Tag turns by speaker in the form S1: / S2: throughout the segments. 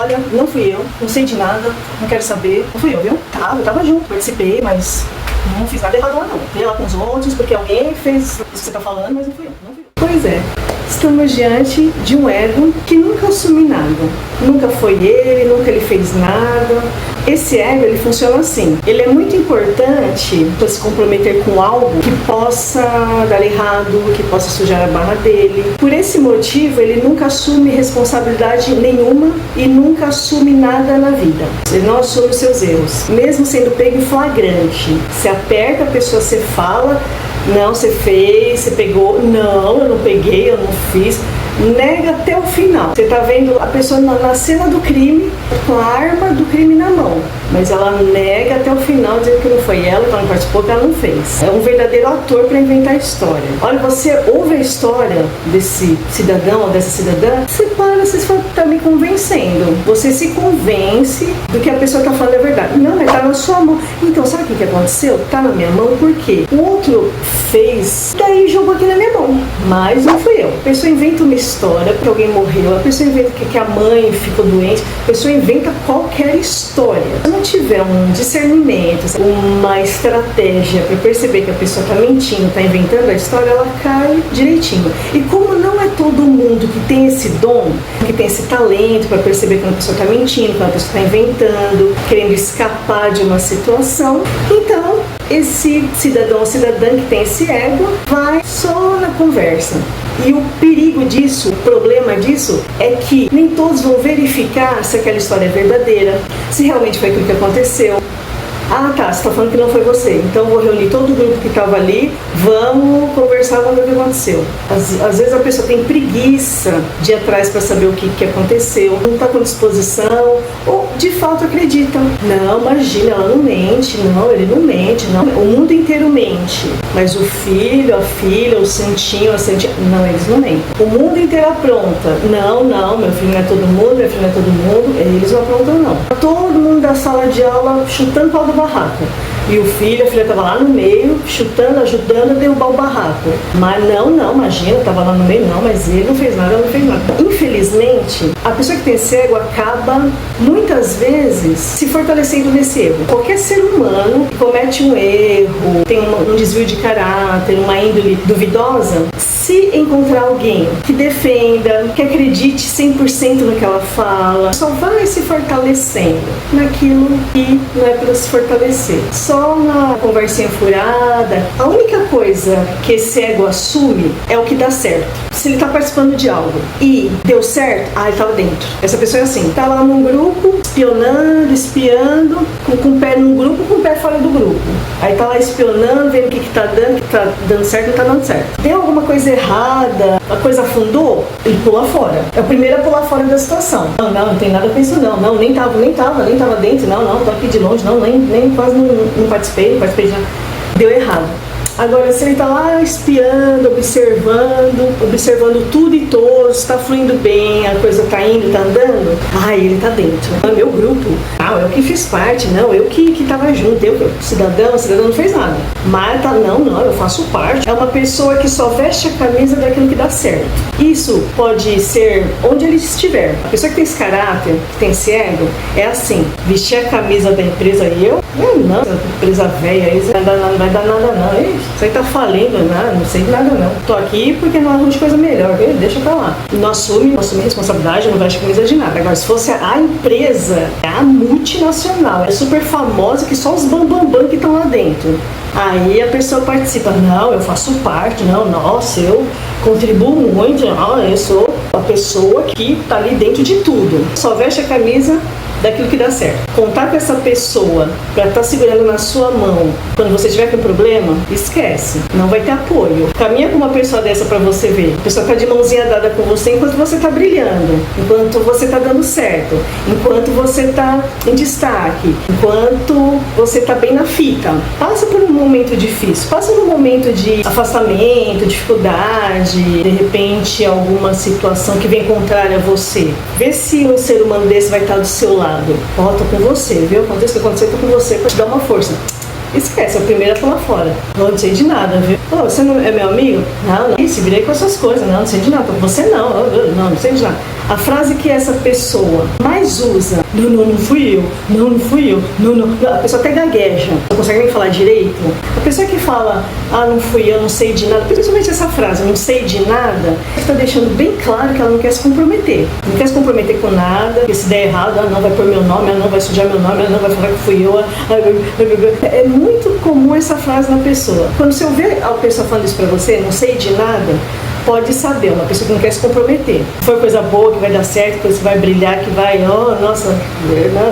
S1: olha, não fui eu, não sei de nada, não quero saber, não fui eu, viu? Eu tava junto, participei, mas não fiz nada errado lá não. Fui lá com os outros, porque alguém fez isso que você tá falando, mas não fui eu, não fui eu. Pois é, estamos diante de um ego que nunca assume nada. Nunca foi ele, nunca ele fez nada. Esse ego, ele funciona assim. Ele é muito importante para se comprometer com algo que possa dar errado, que possa sujar a barra dele. Por esse motivo, ele nunca assume responsabilidade nenhuma e nunca assume nada na vida. Ele não assume os seus erros. Mesmo sendo pego em flagrante. Você aperta a pessoa, você fala... Não, você fez, você pegou. Não, eu não peguei, eu não fiz. Nega até o final. Você tá vendo a pessoa na cena do crime, com a arma do crime na mão. Mas ela nega até o final, dizendo que não foi ela, que ela não participou, que ela não fez. É um verdadeiro ator para inventar a história. Olha, você ouve a história desse cidadão ou dessa cidadã, você para, você tá me convencendo. Você se convence do que a pessoa tá falando é verdade. Não, mas tá na sua mão. Então, sabe o que aconteceu? Tá na minha mão, por quê? O outro fez, daí jogou aqui na minha mão. Mas não fui eu. A pessoa inventa uma história que alguém morreu, a pessoa inventa que a mãe ficou doente, a pessoa inventa qualquer história. Se não tiver um discernimento, uma estratégia para perceber que a pessoa está mentindo, está inventando a história, ela cai direitinho. E como não é todo mundo que tem esse dom, que tem esse talento para perceber quando a pessoa está mentindo, quando a pessoa está inventando, querendo escapar de uma situação, então esse cidadão ou cidadã que tem esse ego vai só na conversa. E o perigo disso, o problema disso, é que nem todos vão verificar se aquela história é verdadeira, se realmente foi aquilo que aconteceu. Ah, tá, você está falando que não foi você, então eu vou reunir todo o grupo que estava ali, vamos conversar, vamos ver o que aconteceu. Às vezes a pessoa tem preguiça de ir atrás para saber o que aconteceu, não está com disposição, ou de fato acredita. Não, imagina, ela não mente, não, ele não mente, não. O mundo inteiro mente, mas o filho, a filha, o santinho, a santinha, não, eles não mentem. O mundo inteiro apronta. Não, meu filho não é todo mundo, minha filha não é todo mundo, eles não aprontam não. Todo mundo da sala de aula chutando pau do barraco. E o filho, a filha estava lá no meio, chutando, ajudando a derrubar o barraco. Mas não, imagina, estava lá no meio, não, mas ele não fez nada, ela não fez nada. Infelizmente, a pessoa que tem cego acaba, muitas vezes, se fortalecendo nesse erro. Qualquer ser humano que comete um erro, tem um desvio de caráter, uma índole duvidosa, se encontrar alguém que defenda, que acredite 100% no que ela fala, só vai se fortalecendo naquilo que não é para se fortalecer. Só na conversinha furada. A única coisa que esse ego assume é o que dá certo. Se ele está participando de algo e deu certo, ele estava dentro. Essa pessoa é assim, tá lá num grupo, espionando, espiando, com o pé num grupo, com o pé fora do grupo. Aí tá lá espionando, vendo o que tá dando certo e não tá dando certo. Tem alguma coisa errada, a coisa afundou, ele pula fora. É o primeiro a pular fora da situação. Não tem nada com isso não, nem tava dentro, não, tô aqui de longe, não, nem quase não participei de nada. Deu errado. Agora, se ele está lá espiando, observando tudo e todos, está fluindo bem, a coisa está indo, está andando, ele está dentro. É meu grupo, eu que fiz parte, não, eu que estava junto, cidadão não fez nada. Mas não, eu faço parte. É uma pessoa que só veste a camisa daquilo que dá certo. Isso pode ser onde ele estiver. A pessoa que tem esse caráter, que tem esse ego, é assim, vestir a camisa da empresa e eu não, empresa velha, isso não vai dar nada não. Isso aí tá falindo, não sei de nada não. Tô aqui porque não arrumo de coisa melhor, deixa pra lá. Não assume responsabilidade, não veste camisa de nada. Agora, se fosse a empresa, a multinacional, é super famosa, que só os bambambam que estão lá dentro. Aí a pessoa participa, não, eu faço parte, nossa, eu contribuo muito, eu sou a pessoa que tá ali dentro de tudo. Só veste a camisa daquilo que dá certo. Contar com essa pessoa para estar segurando na sua mão quando você tiver com problema, esquece, não vai ter apoio. Caminha com uma pessoa dessa para você ver. A pessoa tá de mãozinha dada com você enquanto você tá brilhando, enquanto você tá dando certo, enquanto você tá em destaque, enquanto você tá bem na fita. Passa por um momento difícil, passa por um momento de afastamento, dificuldade, de repente alguma situação que vem contrária a você. Vê se um ser humano desse vai estar do seu lado. Tô com você, viu? Aconteça o que acontecer, tô com você pra te dar uma força. Esquece, a primeira tá lá fora. Não sei de nada, viu? Você não é meu amigo? Não. Se virei com essas coisas. Não sei de nada. Você não sei de nada. A frase que essa pessoa mais usa, não fui eu, não fui eu, não. A pessoa até gagueja, não consegue nem falar direito. A pessoa que fala, não fui eu, não sei de nada, principalmente essa frase, não sei de nada, está deixando bem claro que ela não quer se comprometer. Não quer se comprometer com nada, porque se der errado, não vai pôr meu nome, não vai sujar meu nome, não vai falar que fui eu. É muito comum essa frase na pessoa. Quando você ouvir a pessoa falando isso pra você, não sei de nada, pode saber, uma pessoa que não quer se comprometer. Se for coisa boa, que vai dar certo, que você vai brilhar, que vai, nossa,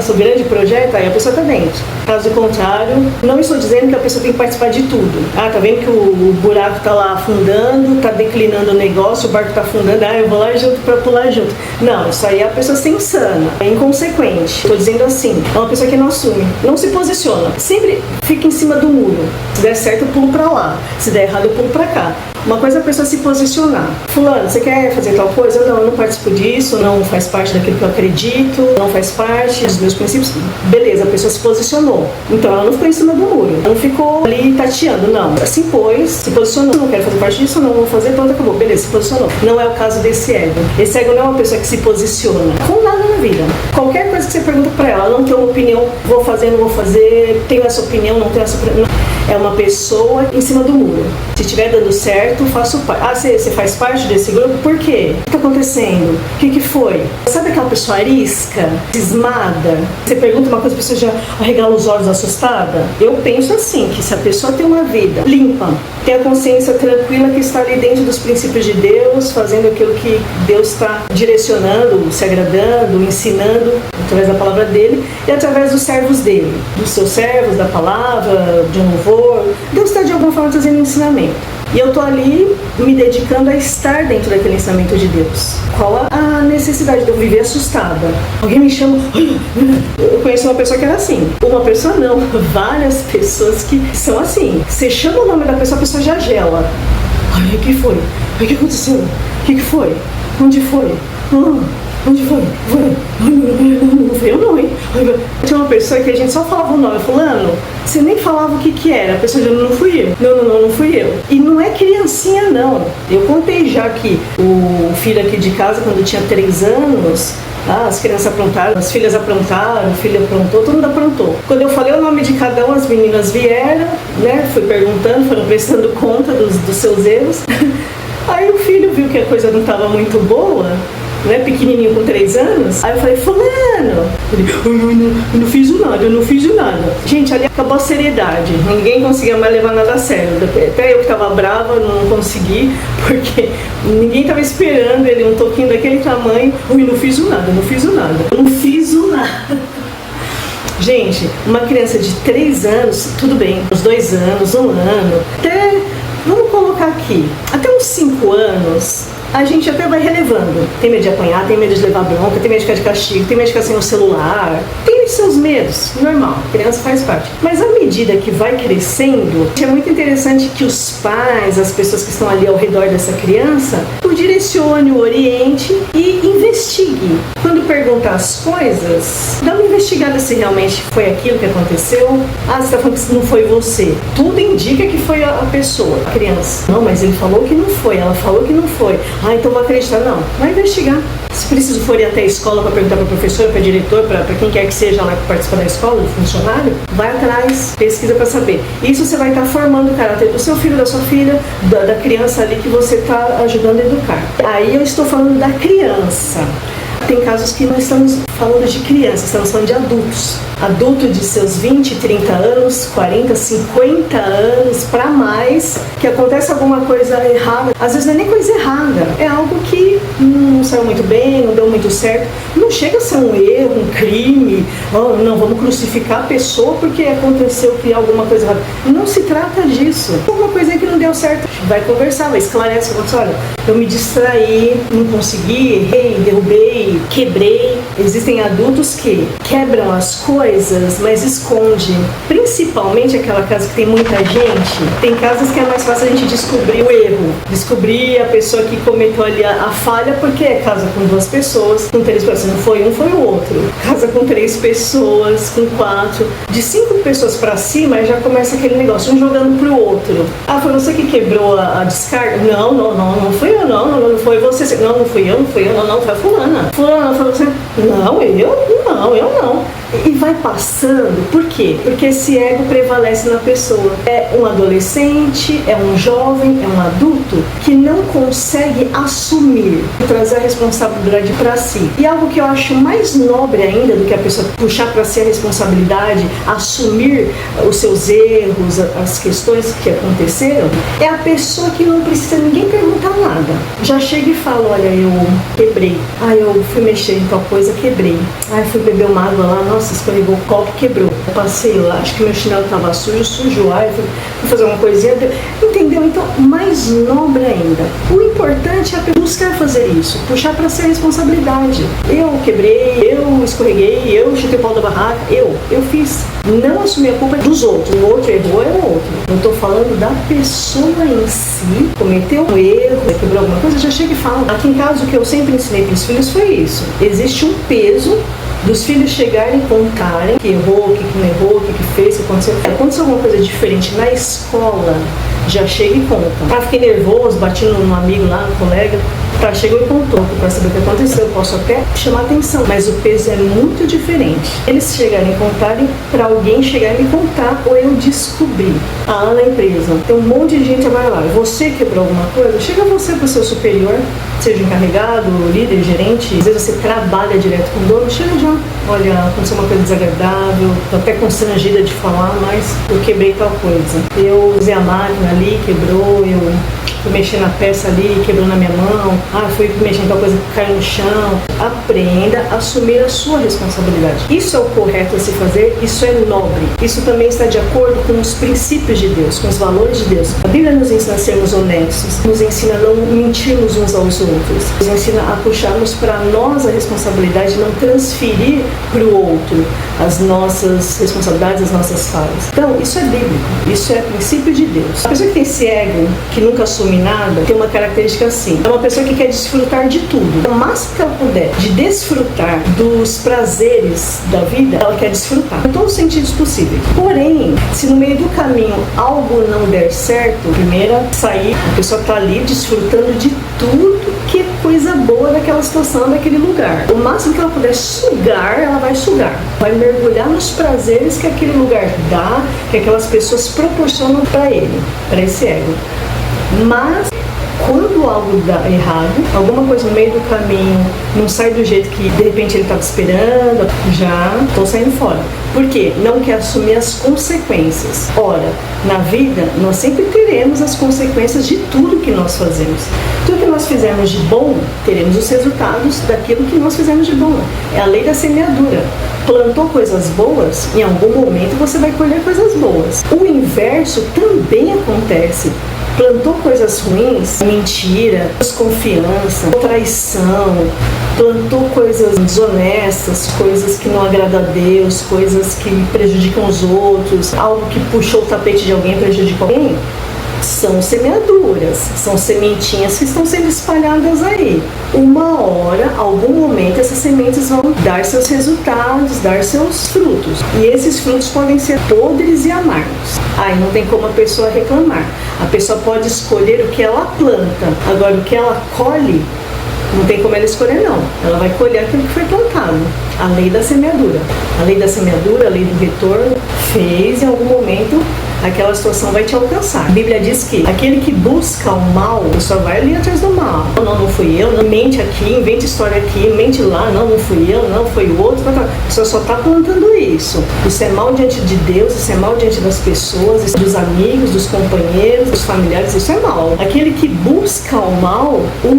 S1: o grande projeto, aí a pessoa tá dentro. Caso contrário, não estou dizendo que a pessoa tem que participar de tudo. Tá vendo que o buraco tá lá afundando, tá declinando o negócio, o barco tá afundando, eu vou lá junto pra pular junto. Não, isso aí é a pessoa ser insana, é inconsequente. Estou dizendo assim, é uma pessoa que não assume, não se posiciona, sempre fica em cima do muro. Se der certo, eu pulo pra lá, se der errado, eu pulo pra cá. Uma coisa é a pessoa se posicionar. Fulano, você quer fazer tal coisa? Não, eu não participo disso, não faz parte daquilo que eu acredito, não faz parte dos meus princípios. Beleza, a pessoa se posicionou. Então ela não ficou em cima do muro, ela não ficou ali tateando, não. Ela se impôs, se posicionou. Não quero fazer parte disso, não vou fazer, pronto, acabou. Beleza, se posicionou. Não é o caso desse ego. Esse ego não é uma pessoa que se posiciona com nada na vida. Qualquer coisa que você pergunta pra ela, ela não tem uma opinião, vou fazer, não vou fazer, tenho essa opinião, não tenho essa opinião. É uma pessoa em cima do muro. Se estiver dando certo, faço parte. Você faz parte desse grupo? Por quê? O que está acontecendo? O que foi? Sabe aquela pessoa arisca, cismada? Você pergunta uma coisa, a pessoa já arregala os olhos assustada? Eu penso assim, que se a pessoa tem uma vida limpa, tem a consciência tranquila que está ali dentro dos princípios de Deus, fazendo aquilo que Deus está direcionando, se agradando, ensinando, através da palavra dele e através dos servos dele, dos seus servos, da palavra, de um louvor. Deus está de alguma forma trazendo ensinamento. E eu estou ali me dedicando a estar dentro daquele ensinamento de Deus. Qual a necessidade de eu viver assustada? Alguém me chama... Eu conheço uma pessoa que era assim. Uma pessoa não, várias pessoas que são assim. Você chama o nome da pessoa, a pessoa já gela. Ai, o que foi? O que aconteceu? O que foi? Onde foi? Onde foi? Não foi eu não, hein? Tinha uma pessoa que a gente só falava o nome, fulano, você nem falava o que era, a pessoa já não fui eu. Não fui eu. E não é criancinha não. Eu contei já que o filho aqui de casa, quando tinha 3 anos, as crianças aprontaram, as filhas aprontaram, o filho aprontou, todo mundo aprontou. Quando eu falei o nome de cada um, as meninas vieram, né? Fui perguntando, foram prestando conta dos seus erros. Aí o filho viu que a coisa não estava muito boa, né, pequenininho com 3 anos. Aí eu falei, fulano, eu não fiz nada. Gente, ali acabou a seriedade. Ninguém conseguia mais levar nada a sério. Até eu que tava brava, não consegui, porque ninguém tava esperando ele, um toquinho daquele tamanho. Eu não fiz nada. Gente, uma criança de 3 anos, tudo bem, uns 2 anos, 1 ano, até, vamos colocar aqui, até uns 5 anos, a gente até vai relevando. Tem medo de apanhar, tem medo de levar bronca, tem medo de ficar de castigo, tem medo de ficar sem o celular. Tem os seus medos, normal, criança faz parte. Mas à medida que vai crescendo, é muito interessante que os pais, as pessoas que estão ali ao redor dessa criança, o direcione, o oriente e investigue. Quando perguntar as coisas, dá uma investigada se realmente foi aquilo que aconteceu. Você está falando que não foi você. Tudo indica que foi a pessoa, a criança. Não, mas ele falou que não foi, ela falou que não foi. Então vou acreditar. Não, vai investigar. Se preciso for ir até a escola para perguntar para a professora, para a diretora, para quem quer que seja lá que participa da escola, do funcionário, vai atrás, pesquisa para saber. Isso você vai estar formando o caráter do seu filho, da sua filha, da criança ali que você está ajudando a educar. Aí eu estou falando da criança. Tem casos que nós estamos falando de crianças, estamos falando de adultos. Adulto de seus 20, 30 anos, 40, 50 anos para mais, que acontece alguma coisa errada. Às vezes não é nem coisa errada, é algo que não saiu muito bem, não deu muito certo. Não chega a ser um erro, um crime, não, vamos crucificar a pessoa porque aconteceu que alguma coisa errada. Não se trata disso. Alguma coisa que não deu certo, vai conversar, vai esclarecer, olha, eu me distraí, não consegui, errei, derrubei, quebrei. Existem adultos que quebram as coisas, mas escondem. Principalmente aquela casa que tem muita gente. Tem casas que é mais fácil a gente descobrir o erro. Descobrir a pessoa que cometeu ali a falha, porque é casa com 2 pessoas, com 3 pessoas. Não foi um, foi o outro. Casa com 3 pessoas, com 4. De 5 pessoas pra cima, já começa aquele negócio, um jogando pro outro. Ah, foi você que quebrou a descarga? Não fui eu, não foi você. Não fui eu, foi a fulana. Fulana, foi você? Não, eu não. E vai passando, por quê? Porque esse ego prevalece na pessoa. É um adolescente, é um jovem, é um adulto que não consegue assumir, trazer a responsabilidade para si. E algo que eu acho mais nobre ainda do que a pessoa puxar para si a responsabilidade, assumir os seus erros, as questões que aconteceram, é a pessoa que não precisa ninguém perguntar nada. Já chega e fala, olha, eu quebrei. Eu fui mexer em tal coisa, quebrei. Fui beber uma água lá, nossa, escorregou o copo, quebrou. Eu passei lá, acho que meu chinelo estava sujo, sujou. Eu fui fazer uma coisinha. Entendeu? Então, mais nobre ainda. O importante é buscar fazer isso, puxar para si a responsabilidade. Eu quebrei, eu escorreguei, eu chutei o pau da barraca, eu fiz. Não assumir a culpa dos outros. O outro errou, é o outro. Eu estou falando da pessoa em si, cometeu um erro, quebrou alguma coisa, já chega e fala. Aqui em casa, o que eu sempre ensinei para os filhos foi isso. Existe um peso dos filhos chegarem e contarem que errou, que não errou, o que fez, o que aconteceu. Aconteceu alguma coisa diferente na escola, já chega e conta. Fiquei nervoso, bati num amigo lá, no colega, chegou e contou, para saber o que aconteceu, eu posso até chamar atenção, mas o peso é muito diferente. Eles chegarem e contarem, para alguém chegar e me contar, ou eu descobrir. Na empresa, tem um monte de gente que vai lá, você quebrou alguma coisa, chega você para o seu superior, seja encarregado, líder, gerente, às vezes você trabalha direto com o dono, chega já, olha, aconteceu uma coisa desagradável, tô até constrangida de falar, mas eu quebrei tal coisa. Eu usei a máquina ali, quebrou, eu fui mexer na peça ali, quebrou na minha mão, fui mexer em tal coisa que caiu no chão. Aprenda a assumir a sua responsabilidade. Isso é o correto a se fazer, isso é nobre. Isso também está de acordo com os princípios de Deus, com os valores de Deus. A Bíblia nos ensina a sermos honestos, nos ensina a não mentirmos uns aos outros, nos ensina a puxarmos para nós a responsabilidade, não transferir para o outro as nossas responsabilidades, as nossas falhas. Então, isso é bíblico, isso é princípio de Deus. A pessoa que tem esse ego, que nunca assume nada, tem uma característica assim. É uma pessoa que quer desfrutar de tudo. O máximo que ela puder de desfrutar dos prazeres da vida, ela quer desfrutar. Em todos os sentidos possíveis. Porém, se no meio do caminho algo não der certo, primeiro sair, a pessoa está ali desfrutando de tudo que é coisa boa daquela situação, daquele lugar. O máximo que ela puder sugar, ela vai sugar. Vai mergulhar nos prazeres que aquele lugar dá, que aquelas pessoas proporcionam para ele, para esse ego. Mas quando algo dá errado, alguma coisa no meio do caminho não sai do jeito que de repente ele estava esperando, já estou saindo fora. Por quê? Não quer assumir as consequências. Ora, na vida nós sempre teremos as consequências de tudo que nós fazemos. Tudo que nós fizermos de bom, teremos os resultados daquilo que nós fizemos de bom. É a lei da semeadura. Plantou coisas boas, em algum momento você vai colher coisas boas. O inverso também acontece. Plantou coisas ruins, mentira, desconfiança, traição, plantou coisas desonestas, coisas que não agradam a Deus, coisas que prejudicam os outros, algo que puxou o tapete de alguém, prejudicou alguém. São semeaduras, são sementinhas que estão sendo espalhadas aí. Uma hora, algum momento, essas sementes vão dar seus resultados, dar seus frutos. E esses frutos podem ser podres e amargos. Aí não tem como a pessoa reclamar. A pessoa pode escolher o que ela planta. Agora, o que ela colhe, não tem como ela escolher, não. Ela vai colher aquilo que foi plantado. A lei da semeadura. A lei da semeadura, a lei do retorno, fez em algum momento aquela situação vai te alcançar. A Bíblia diz que aquele que busca o mal, só vai ali atrás do mal. Não fui eu, não mente aqui, invente história aqui, mente lá, não fui eu, não foi o outro. A pessoa só está plantando isso. Isso é mal diante de Deus, isso é mal diante das pessoas, dos amigos, dos companheiros, dos familiares, isso é mal. Aquele que busca o mal o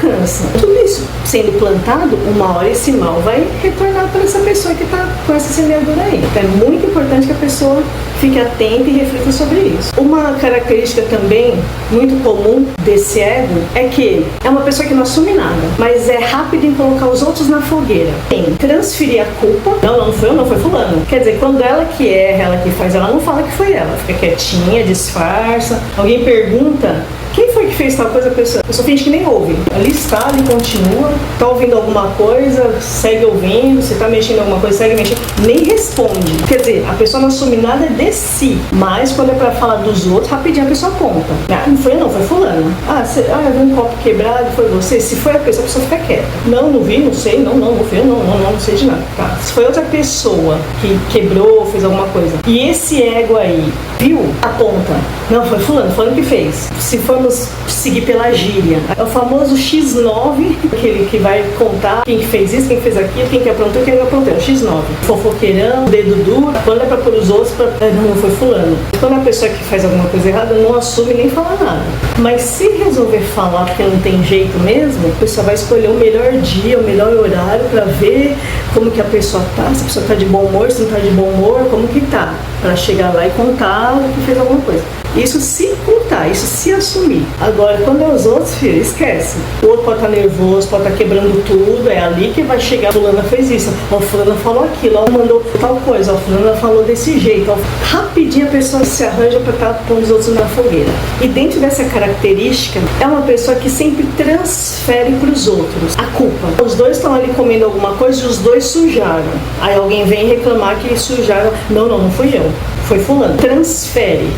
S1: alcança. Tudo isso sendo plantado, uma hora esse mal vai retornar para essa pessoa que está com essa semeadura aí. Então é muito importante que a pessoa fique atenta e reflita sobre isso. Uma característica também muito comum desse ego é que é uma pessoa que não assume nada, mas é rápido em colocar os outros na fogueira. Tem transferir a culpa. Não foi eu, não foi fulano. Quer dizer, quando ela que erra, ela que faz, ela não fala que foi ela. Fica quietinha, disfarça. Alguém pergunta: quem foi que fez tal coisa? A pessoa finge que nem ouve. Ali está, ali continua, está ouvindo alguma coisa, segue ouvindo, se está mexendo em alguma coisa, segue mexendo, nem responde. Quer dizer, a pessoa não assume nada de si, mas quando é para falar dos outros, rapidinho a pessoa conta. Ah, não foi fulano. Eu vi um copo quebrado, foi você? Se foi a pessoa fica quieta. Não vi, não sei, não fui eu, não sei de nada. Tá. Se foi outra pessoa que quebrou, fez alguma coisa, e esse ego aí, viu? Aponta. Não, foi fulano que fez. Se formos seguir pela gíria, é o famoso X9, aquele que vai contar quem fez isso, quem fez aquilo, quem que aprontou, quem não aprontou. É o X9. Fofoqueirão, dedo duro, quando é pra pôr os outros, não foi fulano. Quando a pessoa que faz alguma coisa errada não assume nem fala nada. Mas se resolver falar porque não tem jeito mesmo, a pessoa vai escolher o melhor dia, o melhor horário pra ver como que a pessoa tá, se a pessoa tá de bom humor, se não tá de bom humor, como que tá, pra chegar lá e contar que fez alguma coisa. Isso se contar, isso se assumir. Agora, quando é os outros, filho, esquece. O outro pode estar nervoso, pode estar quebrando tudo, é ali que vai chegar. A fulana fez isso, a fulana falou aquilo, ela mandou tal coisa, a fulana falou desse jeito. Rapidinho a pessoa se arranja para estar pondo os outros na fogueira. E dentro dessa característica, é uma pessoa que sempre transfere para os outros a culpa. Os dois estão ali comendo alguma coisa e os dois sujaram. Aí alguém vem reclamar que sujaram. Não fui eu, foi fulano. Transfere.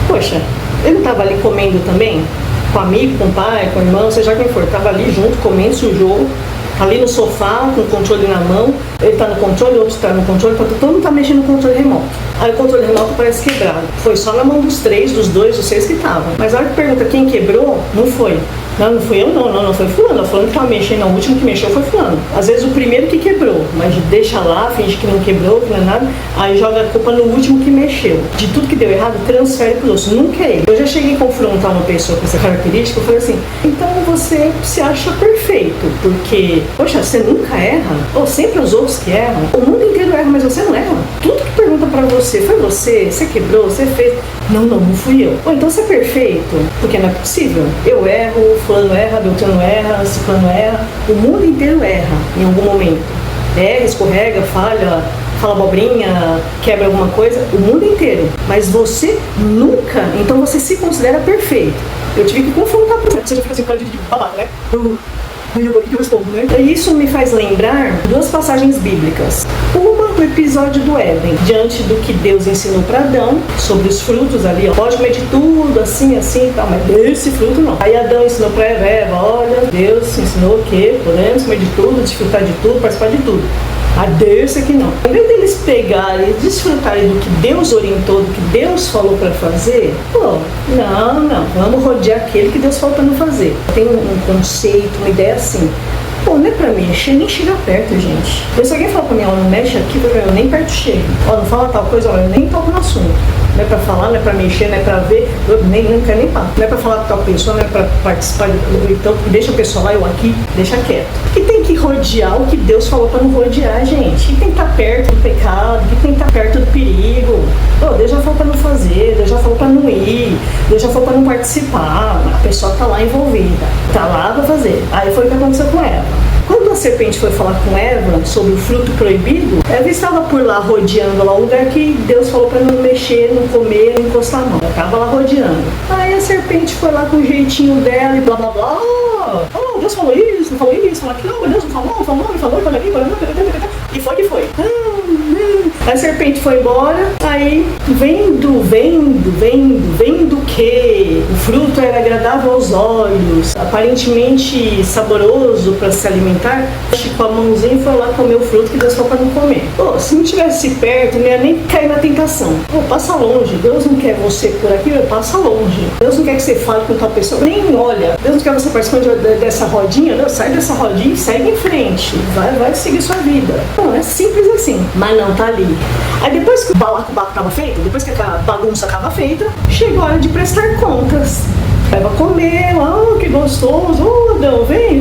S1: Poxa, eu não estava ali comendo também? Com amigo, com pai, com irmão, seja quem for. Estava ali junto, comendo, sujou. Ali no sofá, com o controle na mão. Ele está no controle, o outro está no controle. Todo mundo está mexendo no controle remoto. Aí o controle remoto parece quebrado. Foi só na mão dos 3, dos 2, dos 6 que estavam. Mas a hora que pergunta quem quebrou, não foi. Não fui eu, não foi fulano. Fulano que estava mexendo, o último que mexeu foi fulano. Às vezes o primeiro que quebrou, mas deixa lá, finge que não quebrou, que não é nada, aí joga a culpa no último que mexeu. De tudo que deu errado, transfere para os outros. Nunca é ele. Eu já cheguei a confrontar uma pessoa com essa característica, eu falei assim: então você se acha perfeito, porque, poxa, você nunca erra? Ou sempre os outros que erram? O mundo inteiro erra, mas você não erra? Tudo que pergunta para você, foi você quebrou, você fez? Não fui eu. Ou então você é perfeito, porque não é possível. Eu erro, fulano erra, Beltrano erra, ciclano erra, o mundo inteiro erra em algum momento. Erra, escorrega, falha, fala abobrinha, quebra alguma coisa, o mundo inteiro. Mas você nunca, então você se considera perfeito. Eu tive que confrontar pra você já fica assim, cara de babaca, né? O que eu respondo, né? E isso me faz lembrar 2 passagens bíblicas. Uma do episódio do Éden, diante do que Deus ensinou para Adão, sobre os frutos ali, ó. Pode comer de tudo, assim e tal, mas desse fruto não. Aí Adão ensinou para Eva, olha, Deus ensinou que podemos comer de tudo, desfrutar de tudo, participar de tudo. A desse aqui não. Em vez deles pegarem e desfrutarem do que Deus orientou, do que Deus falou para fazer, não, vamos rodear aquele que Deus falou para não fazer. Tem um conceito, uma ideia assim. Não é pra mexer, nem chegar perto, gente. Se alguém falar pra mim, não mexe aqui, eu nem perto chego. Não fala tal coisa, eu nem toco no assunto. Não é pra falar, não é pra mexer, não é pra ver, eu não quero nem falar. Não é pra falar com tal pessoa, não é pra participar, então deixa a pessoa lá, eu aqui, deixa quieto. E tem que rodear o que Deus falou pra não rodear, gente. E tem que estar perto do pecado, e tem que estar perto do perigo. Deus já falou pra não fazer, Deus já falou pra não ir, Deus já falou pra não participar. A pessoa tá lá envolvida, tá lá pra fazer. Aí foi o que aconteceu com Eva. Quando a serpente foi falar com Eva sobre o fruto proibido, Eva estava por lá rodeando lá um lugar que Deus falou para não mexer, não comer, não encostar a mão. Ela estava lá rodeando. Aí a serpente foi lá com o jeitinho dela e blá blá blá. Deus falou isso, não falou isso, falou aquilo, Deus não falou, falou aqui, e foi que foi. A serpente foi embora, aí vendo que o fruto era agradável aos olhos, aparentemente saboroso para se alimentar, com a mãozinha foi lá comer o fruto que Deus falou para não comer. Se não estivesse perto, não ia nem cair na tentação. Passa longe, Deus não quer você por aqui, passa longe. Deus não quer que você fale com tal pessoa, nem olha. Deus não quer você participando dessa rodinha, não, sai dessa rodinha e segue em frente, vai seguir sua vida. É simples assim, mas não tá ali. Aí depois que o balacobaco estava feito, depois que a bagunça estava feita, chegou a hora de prestar contas. Eva comeu, que gostoso, Adão, vem,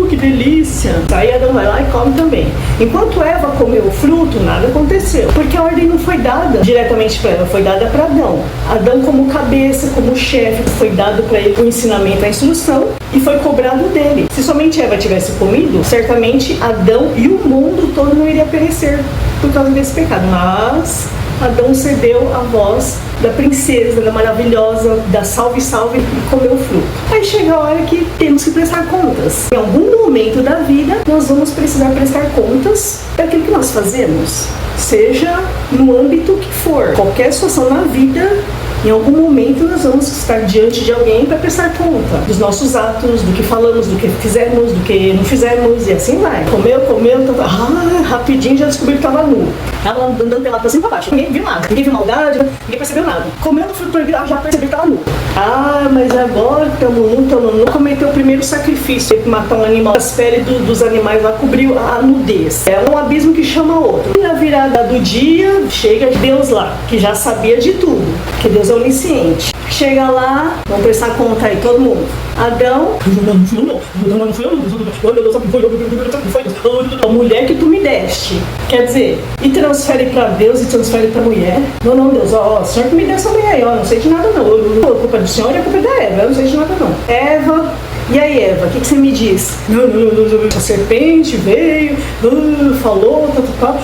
S1: que delícia. Aí Adão vai lá e come também. Enquanto Eva comeu o fruto, nada aconteceu, porque a ordem não foi dada diretamente para Eva, foi dada para Adão. Adão, como cabeça, como chefe, foi dado para ele o ensinamento, a instrução, e foi cobrado dele. Se somente Eva tivesse comido, certamente Adão e o mundo todo não iria perecer por causa desse pecado. Mas Adão cedeu a voz da princesa, da maravilhosa, da salve e comeu o fruto. Aí chega a hora que temos que prestar contas. Em algum momento da vida, nós vamos precisar prestar contas daquilo que nós fazemos, seja no âmbito que for. Qualquer situação na vida, em algum momento nós vamos estar diante de alguém para prestar conta dos nossos atos, do que falamos, do que fizemos, do que não fizemos, e assim vai. Comeu, rapidinho já descobriu que estava nu. Estava andando pelado pra cima e pra baixo. Ninguém viu nada, ninguém viu maldade, ninguém percebeu nada. Comeu no fruto proibido, já percebeu que estava nu. Mas agora estamos nu. Cometeu o primeiro sacrifício, teve que matar um animal. As peles dos animais lá cobriu a nudez. É um abismo que chama outro. E na virada do dia, chega Deus lá, que já sabia de tudo, que Deus é onisciente. Chega lá, vamos prestar conta aí, todo mundo. Adão, não foi a mulher que tu me deste. Quer dizer, e transfere pra Deus e transfere pra mulher. Não, Deus, o senhor que me deu essa mulher aí, eu não sei de nada não. A culpa é do senhor e a culpa é da Eva, eu não sei de nada não. Eva, e aí Eva, o que você me diz? Não, a serpente veio, falou, tal.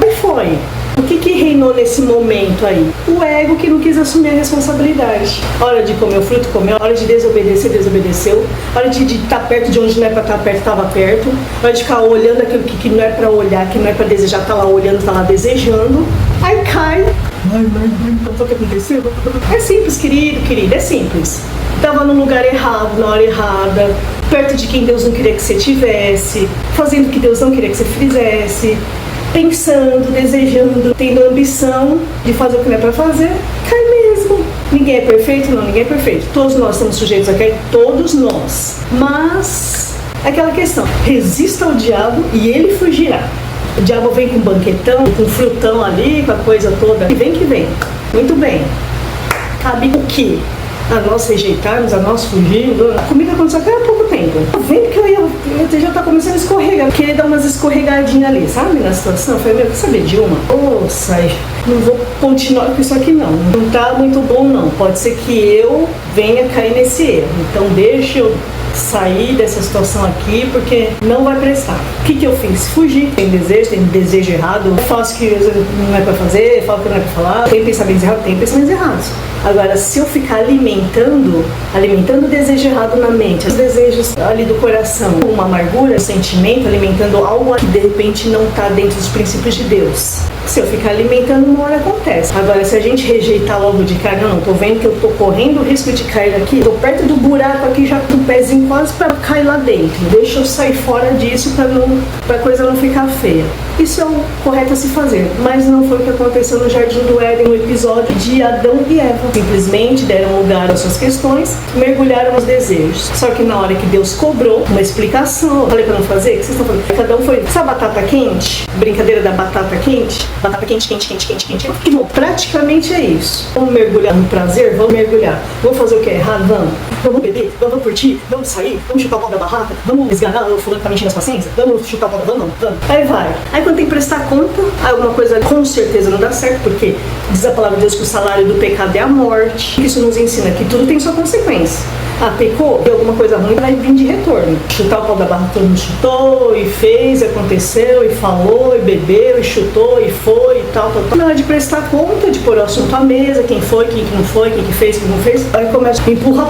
S1: Aí foi. O que reinou nesse momento aí? O ego que não quis assumir a responsabilidade. Hora de comer o fruto, comeu. Hora de desobedecer, desobedeceu. Hora de estar perto de onde não é para estar perto, estava perto. Hora de ficar olhando aquilo que não é para olhar, que não é para desejar, tá lá olhando, tá lá desejando. Aí cai. O que aconteceu? É simples, querido, é simples. Estava no lugar errado, na hora errada, perto de quem Deus não queria que você tivesse, fazendo o que Deus não queria que você fizesse, pensando, desejando, tendo a ambição de fazer o que não é para fazer, cai mesmo. Ninguém é perfeito? Não, ninguém é perfeito. Todos nós estamos sujeitos a cair, todos nós. Mas, aquela questão, resista ao diabo e ele fugirá. O diabo vem com um banquetão, com um frutão ali, com a coisa toda. E vem que vem. Muito bem. Cabe o quê? A nós rejeitarmos, a nós fugirmos. Comigo aconteceu até há pouco tempo. Tô vendo que eu já tá começando a escorregar. Queria dar umas escorregadinhas ali, sabe? Na situação. Eu falei, quer saber de uma? Sai. Não vou continuar com isso aqui não. Não tá muito bom não. Pode ser que eu venha cair nesse erro. Então deixa eu sair dessa situação aqui, porque não vai prestar. O que eu fiz? Fugi. Tem desejo errado, faço que não é pra fazer, falo que não é pra falar, tem pensamentos errados, tem pensamentos errados. Agora, se eu ficar alimentando o desejo errado na mente, os desejos ali do coração, uma amargura, um sentimento, alimentando algo que de repente não está dentro dos princípios de Deus. Se eu ficar alimentando, uma hora acontece. Agora, se a gente rejeitar logo de cara, não, tô vendo que eu tô correndo o risco de cair aqui, tô perto do buraco aqui, já com o pezinho quase para cair lá dentro. Deixa eu sair fora disso pra coisa não ficar feia. Isso é o correto a se fazer, mas não foi o que aconteceu no Jardim do Éden, no episódio de Adão e Eva. Simplesmente deram lugar às suas questões, mergulharam nos desejos. Só que na hora que Deus cobrou uma explicação, eu falei pra não fazer, o que vocês estão falando? Cada um foi, sabe batata quente? Brincadeira da batata quente? Batata quente. Bom, praticamente é isso. Vamos mergulhar no prazer? Vamos mergulhar. Vamos fazer o que é errado? Vamos beber? Vamos curtir? Vamos sair? Vamos chutar o pau da barraca? Vamos esganar o fulano que tá mexendo as paciências? Vamos chutar o pau da... Vamos. Aí vai. Aí quando tem que prestar conta, alguma coisa com certeza não dá certo, porque diz a palavra de Deus que o salário do pecado é a morte. Isso nos ensina que tudo tem sua consequência. Pecou, e alguma coisa ruim vai vir de retorno. Chutar o pau da barra, todo mundo chutou, e fez, e aconteceu, e falou, e bebeu, e chutou, e foi, e tal. Na hora de prestar conta, de pôr o assunto à mesa, quem foi, quem que não foi, quem que fez, quem não fez, aí começa a empurra.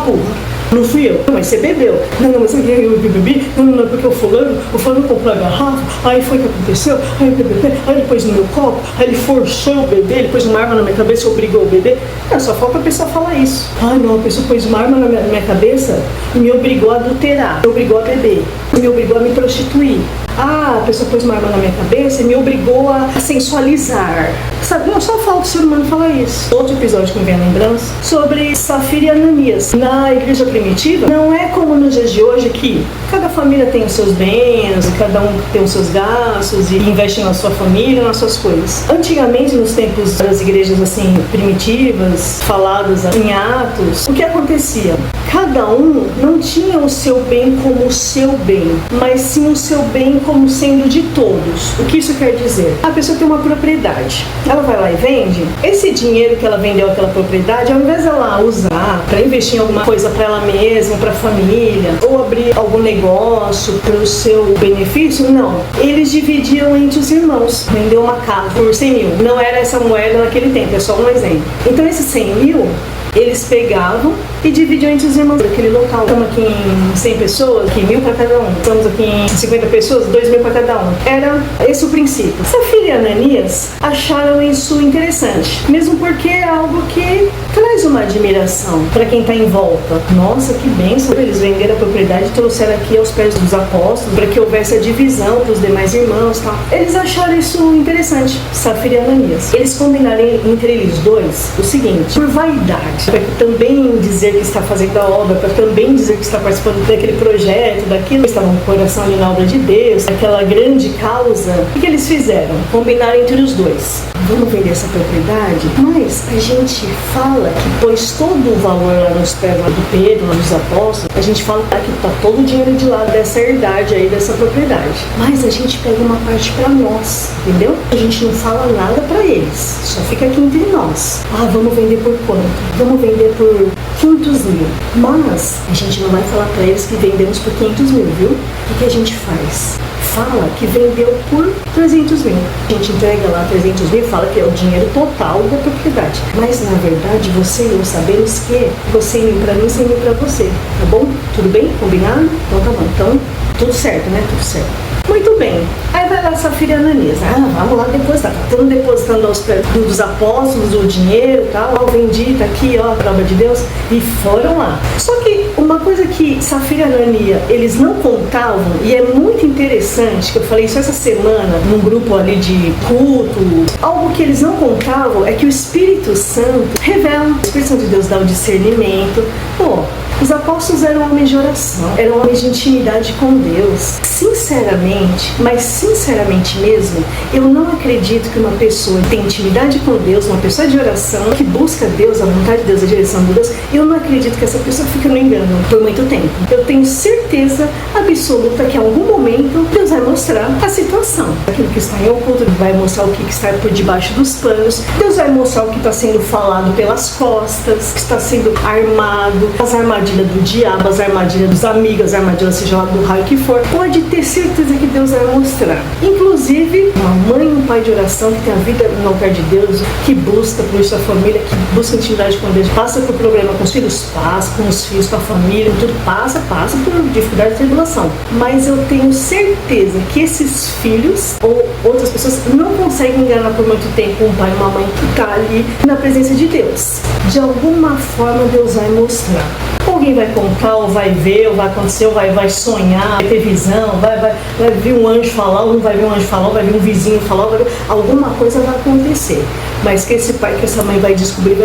S1: Não fui eu, mas você bebeu. Não, mas eu bebi. Não, porque o fulano comprou a garrafa, aí foi o que aconteceu, aí eu bebi, aí ele pôs no meu copo, aí ele forçou eu beber, ele pôs uma arma na minha cabeça e obrigou a beber. Só falta a pessoa falar isso. Não, a pessoa pôs uma arma na minha cabeça e me obrigou a adulterar, me obrigou a beber, me obrigou a me prostituir. A pessoa pôs uma arma na minha cabeça e me obrigou a sensualizar. Sabe, não só falta o ser humano falar isso. Outro episódio que me vem à lembrança sobre Safira e Ananias. Na igreja primitiva, não é como nos dias de hoje que cada família tem os seus bens, cada um tem os seus gastos e investe na sua família, nas suas coisas. Antigamente, nos tempos das igrejas assim primitivas, faladas em Atos, o que acontecia? Cada um não tinha o seu bem como o seu bem, mas sim o seu bem como sendo de todos. O que isso quer dizer? A pessoa tem uma propriedade, ela vai lá e vende. Esse dinheiro que ela vendeu aquela propriedade, ao invés dela usar para investir em alguma coisa para ela mesma, para a família, ou abrir algum negócio para o seu benefício, não. Eles dividiam entre os irmãos. Vendeu uma casa por 100 mil. Não era essa moeda naquele tempo, é só um exemplo. Então esses 100 mil, eles pegavam e dividiam entre os irmãos daquele local. Estamos aqui em 100 pessoas, aqui 1.000 para cada um. Estamos aqui em 50 pessoas, 2.000 para cada um. Era esse o princípio. Safira e Ananias acharam isso interessante, mesmo porque é algo que traz uma admiração para quem está em volta. Nossa, que bênção! Eles venderam a propriedade e trouxeram aqui aos pés dos apóstolos para que houvesse a divisão para os demais irmãos. Tá? Eles acharam isso interessante, Safira e Ananias. Eles combinaram entre eles dois o seguinte: por vaidade, para também dizer que está fazendo a obra, para também dizer que está participando daquele projeto, daquilo, estavam com o coração ali na obra de Deus, aquela grande causa. O que eles fizeram? Combinaram entre os dois. Vamos vender essa propriedade, mas a gente fala que pôs todo o valor lá nos pés do Pedro, lá dos apóstolos, a gente fala que está todo o dinheiro de lá dessa herdade aí, dessa propriedade. Mas a gente pega uma parte para nós, entendeu? A gente não fala nada para eles, só fica aqui entre nós. Ah, vamos vender por quanto? Vamos vender por 500 mil. Mas a gente não vai falar para eles que vendemos por 500 mil, viu? O que a gente faz? Fala que vendeu por 300 mil. A gente entrega lá 300 mil e fala que é o dinheiro total da propriedade. Mas na verdade você e eu sabemos que você 100 mil para mim, 100 mil para você. Tá bom? Tudo bem? Combinado? Então tá bom. Então, tudo certo, né? Tudo certo. Muito bem. Aí vai lá Safira e Ananias. Ah, vamos lá depositar. Tá todo mundo depositando aos pés dos apóstolos o dinheiro e tal. Ó, vendi, tá aqui, ó, a prova de Deus. E foram lá. Só que uma coisa que Safira e Ananias, eles não contavam, e é muito interessante, que eu falei isso essa semana, num grupo ali de culto, algo que eles não contavam é que o Espírito Santo revela. O Espírito Santo de Deus dá o discernimento. Pô, os apóstolos eram homens de oração, eram homens de intimidade com Deus. Sinceramente, mas sinceramente mesmo, eu não acredito que uma pessoa que tem intimidade com Deus, uma pessoa de oração, que busca Deus, a vontade de Deus, a direção de Deus, eu não acredito que essa pessoa fique no engano por muito tempo. Eu tenho certeza absoluta que em algum momento Deus vai mostrar a situação. Aquilo que está em oculto, vai mostrar o que está por debaixo dos panos, Deus vai mostrar o que está sendo falado pelas costas, o que está sendo armado, as armadilhas do diabo, as armadilhas dos amigos, as armadilhas seja lá do raio que for. Pode ter certeza que Deus vai mostrar. Inclusive, uma mãe e um pai de oração que tem a vida no altar de Deus, que busca por sua família, que busca intimidade com Deus, passa por problema com os filhos, passa com os filhos, com a família, tudo passa por dificuldade e tribulação. Mas eu tenho certeza que esses filhos ou outras pessoas não conseguem enganar por muito tempo um pai e uma mãe que está ali na presença de Deus. De alguma forma Deus vai mostrar. Alguém vai contar, ou vai ver, ou vai acontecer, ou vai sonhar, vai ter visão, vai vir um anjo falar, ou não vai vir um anjo falar, ou vai vir um vizinho falar, alguma coisa vai acontecer. Mas que esse pai, que essa mãe vai descobrir.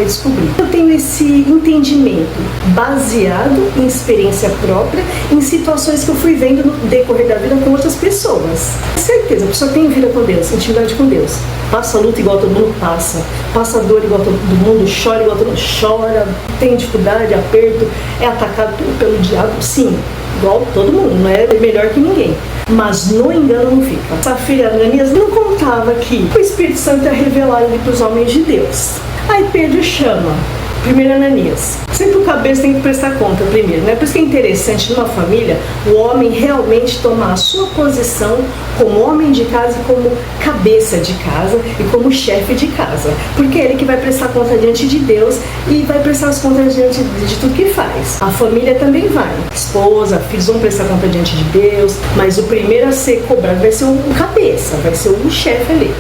S1: Eu tenho esse entendimento baseado em experiência própria, em situações que eu fui vendo no decorrer da vida com outras pessoas. Com certeza, a pessoa tem vida com Deus, intimidade com Deus. Passa luta igual todo mundo passa dor igual todo mundo, chora igual todo mundo chora, tem dificuldade, aperto, é atacado pelo diabo, sim, igual todo mundo, não é melhor que ninguém. Mas no engano não fica. Safira e Ananias não contava que o Espírito Santo ia revelar ali para os homens de Deus. Aí Pedro chama primeiro Ananias. Sempre o cabeça tem que prestar conta primeiro, né? Por isso que é interessante numa família o homem realmente tomar a sua posição como homem de casa, como cabeça de casa e como chefe de casa. Porque é ele que vai prestar conta diante de Deus e vai prestar as contas diante de tudo que faz. A família também vai. Esposa, filhos vão prestar conta diante de Deus, mas o primeiro a ser cobrado vai ser o cabeça, vai ser o chefe ali.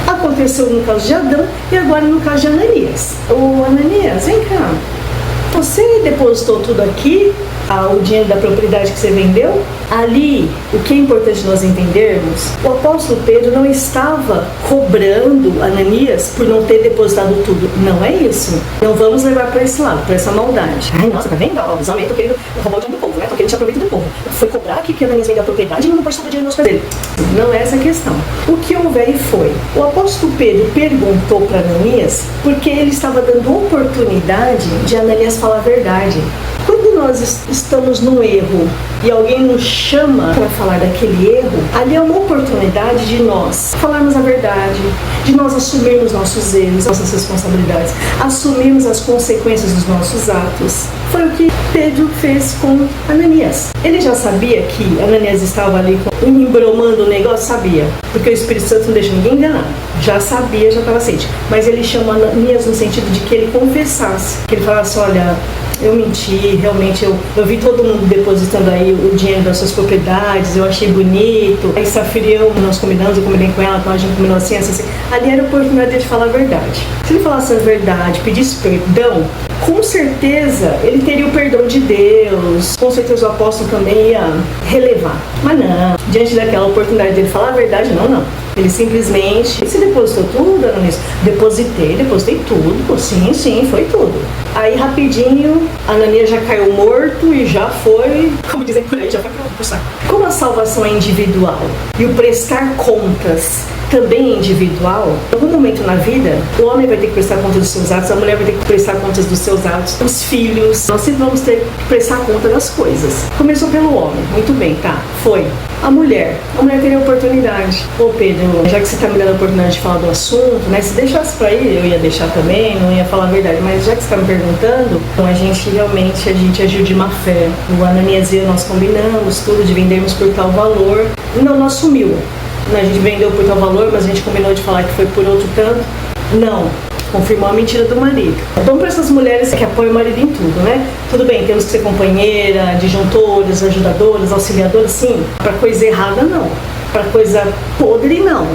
S1: Aconteceu no caso de Adão e agora no caso de Ananias. Ô Ananias, vem cá. Você depositou tudo aqui, o dinheiro da propriedade que você vendeu? Ali, o que é importante nós entendermos, o apóstolo Pedro não estava cobrando Ananias por não ter depositado tudo. Não é isso. Não vamos levar para esse lado, para essa maldade. Ai, nossa, tá vendo? O abusamento, tô querendo roubar o dinheiro do povo, né? Tô querendo te aproveitar do povo. Foi cobrar aqui que Ananias vendeu a propriedade e não depositou o dinheiro nos pés dele. Não é essa a questão. O que houve aí foi, o apóstolo Pedro perguntou para Ananias porque ele estava dando oportunidade de Ananias falar a verdade. Quando nós estamos no erro e alguém nos chama para falar daquele erro, ali é uma oportunidade de nós falarmos a verdade, de nós assumirmos nossos erros, nossas responsabilidades, assumirmos as consequências dos nossos atos. Foi o que Pedro fez com Ananias. Ele já sabia que Ananias estava ali embromando o negócio? Sabia, porque o Espírito Santo não deixa ninguém enganar. Já sabia, já estava ciente. Mas ele chama Ananias no sentido de que ele confessasse, que ele falasse, olha, eu menti, realmente eu vi todo mundo depositando aí o dinheiro das suas propriedades, eu achei bonito. Aí Safira e eu, nós combinamos, eu combinei com ela, então a gente combinou assim. Ali era a oportunidade de falar a verdade. Se ele falasse a verdade, pedisse perdão, com certeza ele teria o perdão de Deus, com certeza o apóstolo também ia relevar. Mas não, diante daquela oportunidade dele falar a verdade, não. Ele simplesmente, você depositou tudo, Ananias? Depositei tudo, sim, foi tudo. Aí rapidinho, Ananias já caiu morto e já foi, como dizem por aí, já foi pro saco. Como a salvação é individual e o prestar contas também é individual, em algum momento na vida, o homem vai ter que prestar contas dos seus atos, a mulher vai ter que prestar contas dos seus atos, os filhos, nós sempre vamos ter que prestar conta das coisas. Começou pelo homem, muito bem, tá, foi. A mulher teria a oportunidade. Ô Pedro, já que você está me dando a oportunidade de falar do assunto, né? Se deixasse para ir, eu ia deixar também, não ia falar a verdade. Mas já que você está me perguntando, então a gente agiu de má fé. O Ananias e eu, nós combinamos tudo de vendermos por tal valor. Não assumiu. A gente vendeu por tal valor, mas a gente combinou de falar que foi por outro tanto. Não. Confirmou a mentira do marido. Bom para essas mulheres que apoiam o marido em tudo, né? Tudo bem, temos que ser companheira, disjuntoras, ajudadoras, auxiliadoras, sim. Para coisa errada, não. Para coisa podre, não.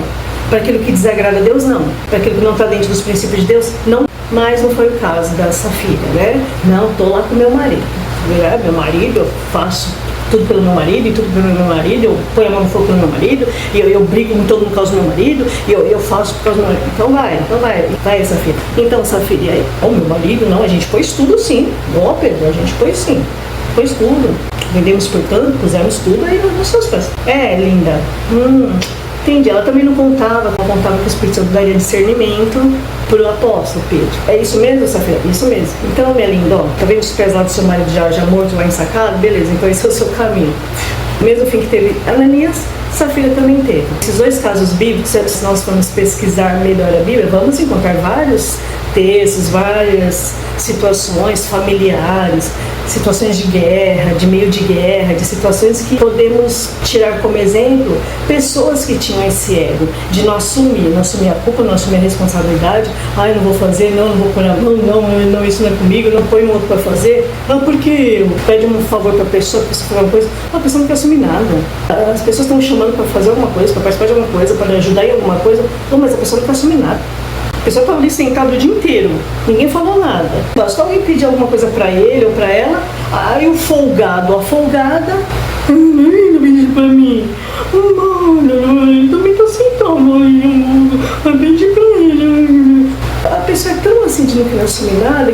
S1: Para aquilo que desagrada a Deus, não. Para aquilo que não está dentro dos princípios de Deus, não. Mas não foi o caso da Safira, né? Não, tô lá com meu marido. Meu marido, eu faço tudo pelo meu marido, e tudo pelo meu marido, eu ponho a mão no fogo pelo meu marido, e eu brigo com todo mundo por causa do meu marido, e eu faço por causa do meu marido. Então vai, Safira. Então, Safira, e aí? O meu marido, não, a gente pôs tudo sim. Ó, Pedro, a gente pôs sim. Pôs tudo. Vendemos por tanto, pusemos tudo aí nos seus pés. É, linda. Entendi. Ela também não contava que o Espírito Santo daria discernimento para o apóstolo Pedro. É isso mesmo, Safira? Isso mesmo. Então, minha linda, ó, tá vendo os pés lá do seu marido já morto, lá ensacado? Beleza, então esse é o seu caminho. O mesmo fim que teve Ananias, Safira também teve. Esses dois casos bíblicos, se nós formos pesquisar melhor a Bíblia, vamos encontrar vários textos, várias situações familiares, situações de guerra, de meio de guerra, de situações que podemos tirar como exemplo pessoas que tinham esse ego, de não assumir a culpa, não assumir a responsabilidade. Ai, não vou fazer, não vou pôr a mão, não, isso não é comigo, não põe um outro para fazer. Não, porque pede um favor para a pessoa fazer uma coisa, a pessoa não quer assumir nada. As pessoas estão chamando para fazer alguma coisa, para participar de alguma coisa, para ajudar em alguma coisa, não, mas a pessoa não quer assumir nada. A pessoa estava ali sentada o dia inteiro, ninguém falou nada. Basta alguém pedir alguma coisa para ele ou para ela, aí o folgado, a folgada, não pediu para mim. Ele também está sentado, pedi para ele. A pessoa é tão assim de não querer assumir nada,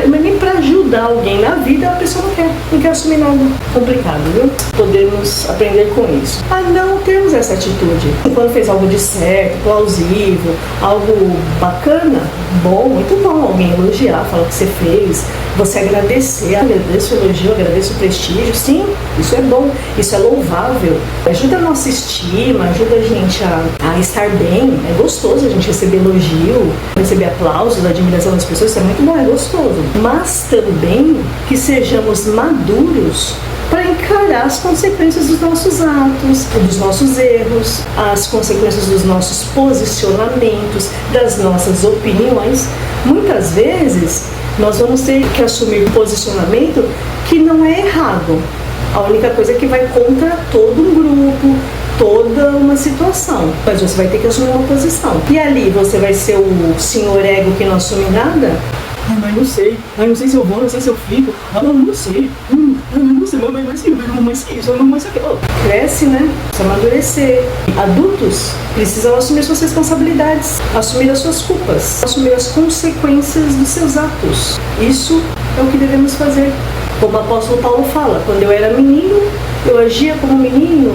S1: mas nem para ajudar alguém na vida a pessoa não quer assumir nada. Complicado, viu? Podemos aprender com isso. A não termos essa atitude. Quando fez algo de certo, plausível, algo bacana, bom, muito bom. Alguém elogiar, falar o que você fez, você agradecer, agradeço o elogio, agradeço o prestígio. Sim, isso é bom, isso é louvável. Ajuda a nossa estima, ajuda a gente a estar bem. É gostoso a gente receber elogio, receber aplausos, admiração das pessoas, isso é muito bom, é gostoso. Mas também que sejamos maduros para encarar as consequências dos nossos atos, dos nossos erros, as consequências dos nossos posicionamentos, das nossas opiniões. Muitas vezes nós vamos ter que assumir posicionamento que não é errado. A única coisa é que vai contra todo um grupo, toda uma situação, mas você vai ter que assumir uma posição. E ali você vai ser o senhor ego que não assume nada? Ai, mas não sei. Ai, não sei se eu vou, não sei se eu fico. Ah, não sei. Não sei, mamãe vai sim, mamãe sim, isso, mamãe isso aqui. Oh, cresce, né? Precisa amadurecer. Adultos precisam assumir suas responsabilidades, assumir as suas culpas, assumir as consequências dos seus atos. Isso é o que devemos fazer. Como o apóstolo Paulo fala, quando eu era menino, eu agia como menino,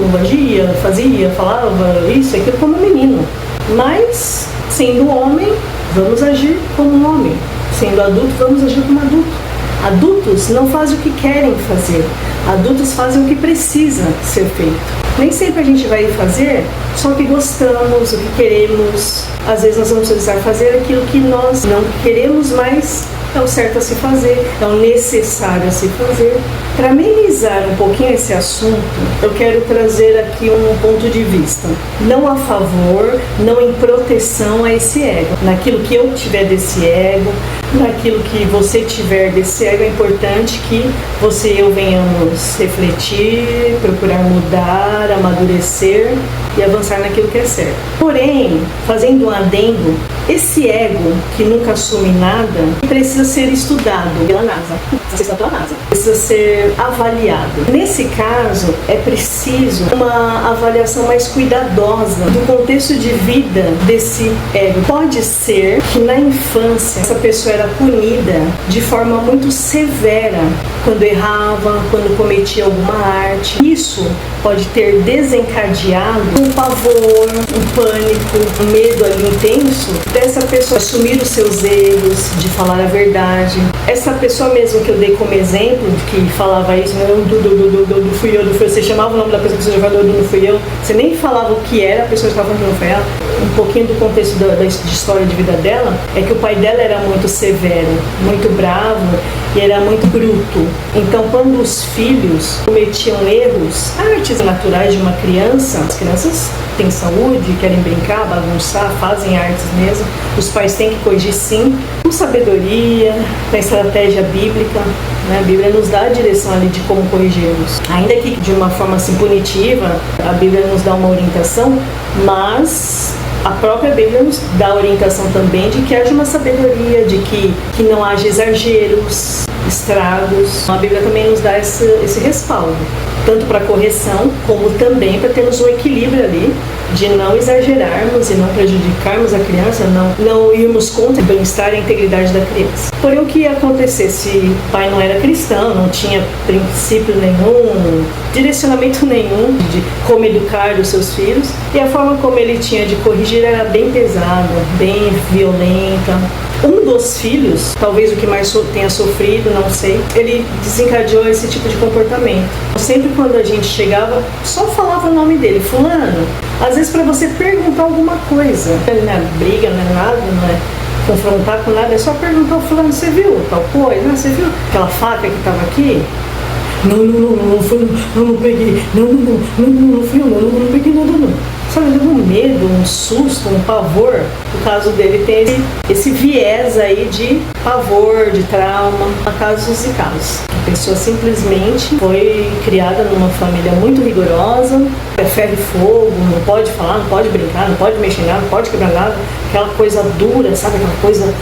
S1: fazia, falava isso, aquilo como menino. Mas, sendo homem, vamos agir como um homem. Sendo adulto, vamos agir como adulto. Adultos não fazem o que querem fazer. Adultos fazem o que precisa ser feito. Nem sempre a gente vai fazer só o que gostamos, o que queremos. Às vezes nós vamos precisar fazer aquilo que nós não queremos, mas é o certo a se fazer, é o necessário a se fazer. Para amenizar um pouquinho esse assunto, eu quero trazer aqui um ponto de vista. Não a favor, não em proteção a esse ego. Naquilo que eu tiver desse ego, naquilo que você tiver desse ego, é importante que você e eu venhamos refletir, procurar mudar, amadurecer e avançar naquilo que é certo. Porém, fazendo um adendo, esse ego que nunca assume nada precisa ser estudado pela NASA. Precisa ser avaliado. Nesse caso, é preciso uma avaliação mais cuidadosa do contexto de vida desse ego. Pode ser que na infância essa pessoa era punida de forma muito severa quando errava, quando cometia alguma arte. Isso pode ter desencadeado um pavor, um pânico, um medo ali intenso dessa pessoa assumir os seus erros, de falar a verdade. Essa pessoa mesmo que eu dei como exemplo, que falava isso, não fui eu, você chamava o nome da pessoa que você já falou, não fui eu, você nem falava o que era, a pessoa estava falando que não foi ela. Um pouquinho do contexto da história de vida dela é que o pai dela era muito severo, muito bravo e era muito bruto. Então, quando os filhos cometiam erros, artes naturais de uma criança, as crianças têm saúde, querem brincar, bagunçar, fazem artes mesmo, os pais têm que corrigir sim, com sabedoria, com a estratégia bíblica, né? A Bíblia nos dá a direção ali de como corrigirmos. Ainda que de uma forma assim punitiva, a Bíblia nos dá uma orientação, mas a própria Bíblia nos dá a orientação também de que haja uma sabedoria, de que não haja exageros, estragos. A Bíblia também nos dá esse respaldo, tanto para correção, como também para termos um equilíbrio ali, de não exagerarmos e não prejudicarmos a criança, não irmos contra o bem-estar e a integridade da criança. Porém, o que ia acontecer se o pai não era cristão, não tinha princípio nenhum, direcionamento nenhum de como educar os seus filhos, e a forma como ele tinha de corrigir era bem pesada, bem violenta. Um dos filhos, talvez o que mais tenha sofrido, não sei, ele desencadeou esse tipo de comportamento. Sempre quando a gente chegava, só falava o nome dele, fulano. Às vezes para você perguntar alguma coisa, não é briga, não é nada, não é confrontar com nada, é só perguntar ao fulano, você viu tal coisa? Você viu aquela faca que estava aqui? Não foi, não peguei, não fui eu, não peguei nada não. Sabe, um medo, um susto, um pavor. No caso dele tem esse viés aí de pavor, de trauma, a casos e casos. A pessoa simplesmente foi criada numa família muito rigorosa, é ferro e fogo, não pode falar, não pode brincar, não pode mexer em nada, não pode quebrar nada, aquela coisa dura, sabe, aquela coisa,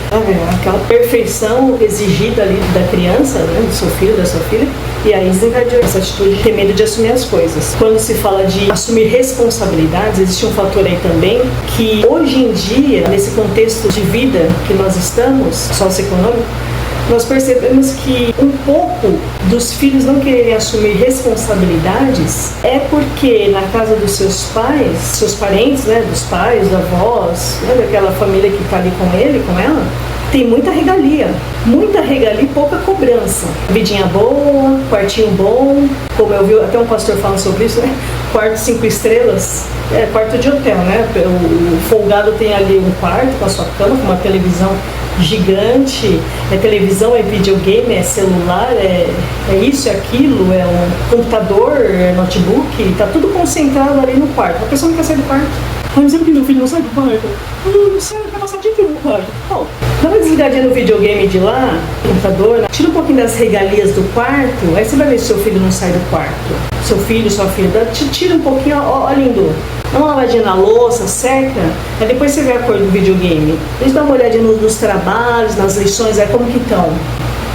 S1: aquela perfeição exigida ali da criança, né, do seu filho, da sua filha, e aí desencadeou essa atitude de ter medo de assumir as coisas. Quando se fala de assumir responsabilidades, existe um fator aí também que hoje em dia, nesse contexto de vida que nós estamos, socioeconômico, nós percebemos que um pouco dos filhos não quererem assumir responsabilidades é porque na casa dos seus pais, seus parentes, né, dos pais, dos avós, né, daquela família que está ali com ele, com ela, tem muita regalia e pouca cobrança. Vidinha boa, quartinho bom, como eu vi até um pastor falando sobre isso, né? Quarto 5 estrelas, quarto de hotel, né? O folgado tem ali um quarto com a sua cama, com uma televisão gigante, televisão, é videogame, é celular, é isso, é aquilo, é um computador, é notebook, tá tudo concentrado ali no quarto. A pessoa não quer sair do quarto. Mas sempre que meu filho não sai do quarto, não sai, vai passar o dia inteiro no quarto. Bom, dá uma desligadinha no videogame de lá, no computador, né? Tira um pouquinho das regalias do quarto, aí você vai ver se seu filho não sai do quarto. Seu filho, sua filha, tira um pouquinho, ó lindo, dá uma lavadinha na louça, seca, aí depois você vê a cor do videogame. A gente dá uma olhadinha nos trabalhos, nas lições, aí como que estão.